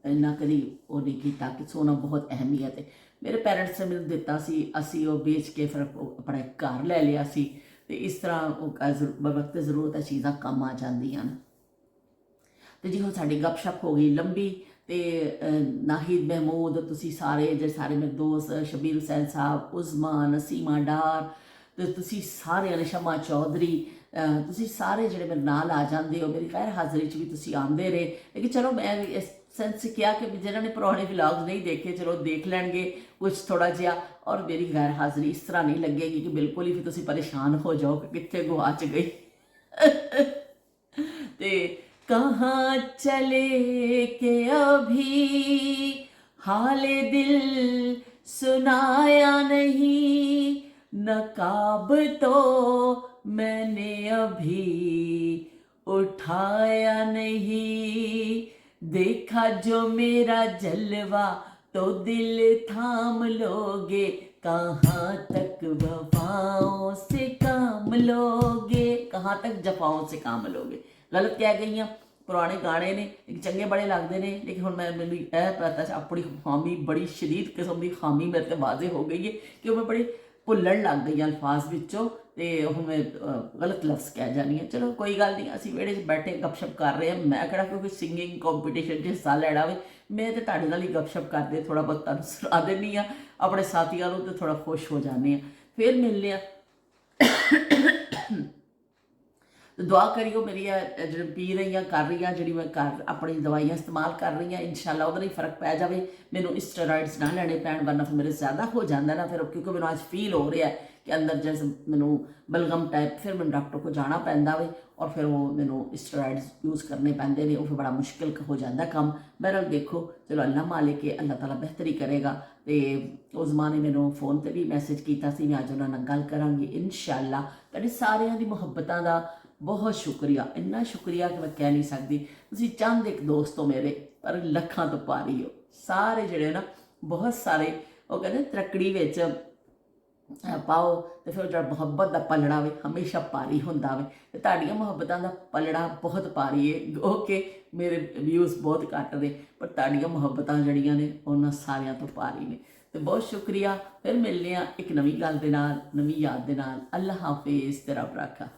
ਇੰਨਾ ਕਦੀ ਉਹ ਨਹੀਂ ਕੀਤਾ ਕਿ ਸੋਨਾ ਬਹੁਤ ਅਹਿਮੀਅਤ ਹੈ। ਮੇਰੇ ਪੈਰੈਂਟਸ ਨੇ ਮੈਨੂੰ ਦਿੱਤਾ ਸੀ, ਅਸੀਂ ਉਹ ਵੇਚ ਕੇ ਫਿਰ ਆਪਣਾ ਘਰ ਲੈ ਲਿਆ ਸੀ। ਅਤੇ ਇਸ ਤਰ੍ਹਾਂ ਉਹ ਵਕਤ ਜ਼ਰੂਰਤ ਚੀਜ਼ਾਂ ਕੰਮ ਆ ਜਾਂਦੀਆਂ ਹਨ। ਅਤੇ ਜੀ ਹੁਣ ਸਾਡੀ ਗੱਪਸ਼ਪ ਹੋ ਗਈ ਲੰਬੀ, ਅਤੇ ਨਾਹਿਦ ਮਹਿਮੂਦ, ਤੁਸੀਂ ਸਾਰੇ ਜਿਹੜੇ ਸਾਰੇ ਮੇਰੇ ਦੋਸਤ, ਸ਼ਬੀਰ ਹੁਸੈਨ ਸਾਹਿਬ, ਉਜ਼ਮਾ, ਨਸੀਮਾ ਡਾਰ, ਅਤੇ ਤੁਸੀਂ ਸਾਰਿਆਂ ਨੇ, ਸ਼ਮਾ ਚੌਧਰੀ, ਤੁਸੀਂ ਸਾਰੇ ਜਿਹੜੇ ਮੇਰੇ ਨਾਲ ਆ ਜਾਂਦੇ ਹੋ, ਮੇਰੀ ਗੈਰ ਹਾਜ਼ਰੀ 'ਚ ਵੀ ਤੁਸੀਂ ਆਉਂਦੇ ਰਹੇ। ਲੇਕਿਨ ਚਲੋ ਮੈਂ ਇਸ ਸੈਂਸ ਕਿਹਾ ਕਿ ਜਿਹਨਾਂ ਨੇ ਪੁਰਾਣੇ ਵਲੌਗ ਨਹੀਂ ਦੇਖੇ, ਚਲੋ ਦੇਖ ਲੈਣਗੇ ਕੁਛ ਥੋੜ੍ਹਾ ਜਿਹਾ, ਔਰ ਮੇਰੀ ਗੈਰ ਹਾਜ਼ਰੀ ਇਸ ਤਰ੍ਹਾਂ ਨਹੀਂ ਲੱਗੇਗੀ ਕਿ ਬਿਲਕੁਲ ਹੀ ਫਿਰ ਤੁਸੀਂ ਪਰੇਸ਼ਾਨ ਹੋ ਜਾਓ ਕਿ ਕਿੱਥੇ ਗੁਆਚ ਗਈ। ਤੇ ਕਹਾਂ ਚਲੇ ਕੇ ਅਭੀ ਹਾਲੇ ਦਿਲ ਸੁਨਾਇਆ ਨਹੀਂ, नकाब तो मैंने अभी उठाया नहीं, देखा जो मेरा जलवा तो दिल थाम लोगे, कहाँ तक वफाओं से काम लोगे, कहाँ तक जफाओं से काम लोगे। गलत कह गई हैं। पुराने गाने ने चंगे बड़े लगते हैं, लेकिन हम मैंने पता अपनी खामी बड़ी शदीद किस्म की खामी मेरे से वाजे हो गई है कि मैं बड़ी ਭੁੱਲਣ ਲੱਗ ਗਈ ਅਲਫਾਜ਼ ਵਿੱਚੋਂ, ਅਤੇ ਹੁਣ ਮੈਂ ਗਲਤ ਲਫ਼ਜ਼ ਕਹਿ ਜਾਂਦੀ ਹਾਂ। ਚਲੋ ਕੋਈ ਗੱਲ ਨਹੀਂ, ਅਸੀਂ ਵਿਹੜੇ 'ਚ ਬੈਠੇ ਗੱਪਸ਼ਪ ਕਰ ਰਹੇ ਹਾਂ। ਮੈਂ ਕਿਹੜਾ ਕਿਉਂਕਿ ਸਿੰਗਿੰਗ ਕੰਪੀਟੀਸ਼ਨ 'ਚ ਹਿੱਸਾ ਲੈਣਾ ਵੇ, ਮੈਂ ਤਾਂ ਤੁਹਾਡੇ ਨਾਲ ਹੀ ਗੱਪਸ਼ਪ ਕਰਦੇ ਥੋੜ੍ਹਾ ਬਹੁਤ ਤੁਹਾਨੂੰ ਸੁਣਾ ਦਿੰਦੀ ਹਾਂ, ਆਪਣੇ ਸਾਥੀਆਂ ਨੂੰ, ਅਤੇ ਥੋੜ੍ਹਾ ਖੁਸ਼ ਹੋ ਜਾਂਦੇ ਹਾਂ। ਫਿਰ ਮਿਲਦੇ ਹਾਂ। ਦੁਆ ਕਰਿਓ ਮੇਰੀ ਜਿਹੜੀ ਪੀ ਰਹੀ ਹਾਂ, ਕਰ ਰਹੀ ਹਾਂ, ਜਿਹੜੀ ਮੈਂ ਘਰ ਆਪਣੀ ਦਵਾਈਆਂ ਇਸਤੇਮਾਲ ਕਰ ਰਹੀ ਹਾਂ, ਇਨਸ਼ਾਅੱਲਾ ਉਹਦਾ ਹੀ ਫਰਕ ਪੈ ਜਾਵੇ, ਮੈਨੂੰ ਸਟੀਰੋਇਡਸ ਨਾ ਲੈਣੇ ਪੈਣ, ਵਰਨਾ ਫਿਰ ਮੇਰੇ ਜ਼ਿਆਦਾ ਹੋ ਜਾਂਦਾ ਨਾ ਫਿਰ, ਕਿਉਂਕਿ ਮੈਨੂੰ ਅੱਜ ਫੀਲ ਹੋ ਰਿਹਾ ਕਿ ਅੰਦਰ ਜੈਸੇ ਮੈਨੂੰ ਬਲਗਮ ਟਾਈਪ, ਫਿਰ ਮੈਨੂੰ ਡਾਕਟਰ ਕੋਲ ਜਾਣਾ ਪੈਂਦਾ ਵੇ ਔਰ ਫਿਰ ਉਹ ਮੈਨੂੰ ਸਟੀਰੋਇਡਸ ਯੂਜ਼ ਕਰਨੇ ਪੈਂਦੇ ਨੇ, ਉਹ ਫਿਰ ਬੜਾ ਮੁਸ਼ਕਿਲ ਹੋ ਜਾਂਦਾ ਕੰਮ। ਬਹਰਹਾਲ ਦੇਖੋ, ਚਲੋ ਅੱਲਾ ਮਾਲਿਕ ਹੈ, ਅੱਲਾਹ ਤਾਲਾ ਬਿਹਤਰੀ ਕਰੇਗਾ। ਤੇ ਉਸ ਮਾਂ ਨੇ ਮੈਨੂੰ ਫੋਨ ਤੇ ਵੀ ਮੈਸੇਜ ਕੀਤਾ ਸੀ, ਮੈਂ ਅੱਜ ਉਹਨਾਂ ਨਾਲ ਗੱਲ ਕਰਾਂਗੀ ਇਨਸ਼ਾਅੱਲਾ। ਤੁਹਾਡੇ ਸਾਰਿਆਂ ਦੀ ਮੁਹੱਬਤਾਂ ਦਾ ਬਹੁਤ ਸ਼ੁਕਰੀਆ, ਇੰਨਾ ਸ਼ੁਕਰੀਆ ਕਿ ਮੈਂ ਕਹਿ ਨਹੀਂ ਸਕਦੀ। ਤੁਸੀਂ ਚੰਦ ਇੱਕ ਦੋਸਤ ਹੋ ਮੇਰੇ, ਪਰ ਲੱਖਾਂ ਤੋਂ ਭਾਰੀ ਹੋ ਸਾਰੇ ਜਿਹੜੇ ਨਾ, ਬਹੁਤ ਸਾਰੇ। ਉਹ ਕਹਿੰਦੇ ਤਰੱਕੜੀ ਵਿੱਚ ਪਾਓ ਤੇ ਫਿਰ ਜਿਹੜਾ ਮੁਹੱਬਤ ਦਾ ਪਲੜਾ ਵੇ ਹਮੇਸ਼ਾ ਭਾਰੀ ਹੁੰਦਾ ਵੇ, ਤੇ ਤੁਹਾਡੀਆਂ ਮੁਹੱਬਤਾਂ ਦਾ ਪਲੜਾ ਬਹੁਤ ਭਾਰੀ ਹੈ। ਓਕੇ, ਮੇਰੇ ਵਿਊਜ਼ ਬਹੁਤ ਘੱਟ ਨੇ, ਪਰ ਤੁਹਾਡੀਆਂ ਮੁਹੱਬਤਾਂ ਜਿਹੜੀਆਂ ਨੇ ਉਹਨਾਂ ਸਾਰਿਆਂ ਤੋਂ ਭਾਰੀ ਨੇ। ਤੇ ਬਹੁਤ ਸ਼ੁਕਰੀਆ। ਫਿਰ ਮਿਲਦੇ ਹਾਂ ਇੱਕ ਨਵੀਂ ਗੱਲ ਦੇ ਨਾਲ, ਨਵੀਂ ਯਾਦ ਦੇ ਨਾਲ। ਅੱਲਾ ਹਾਫਿਜ਼, ਤੇਰਾ ਰੱਬ ਰਾਖਾ।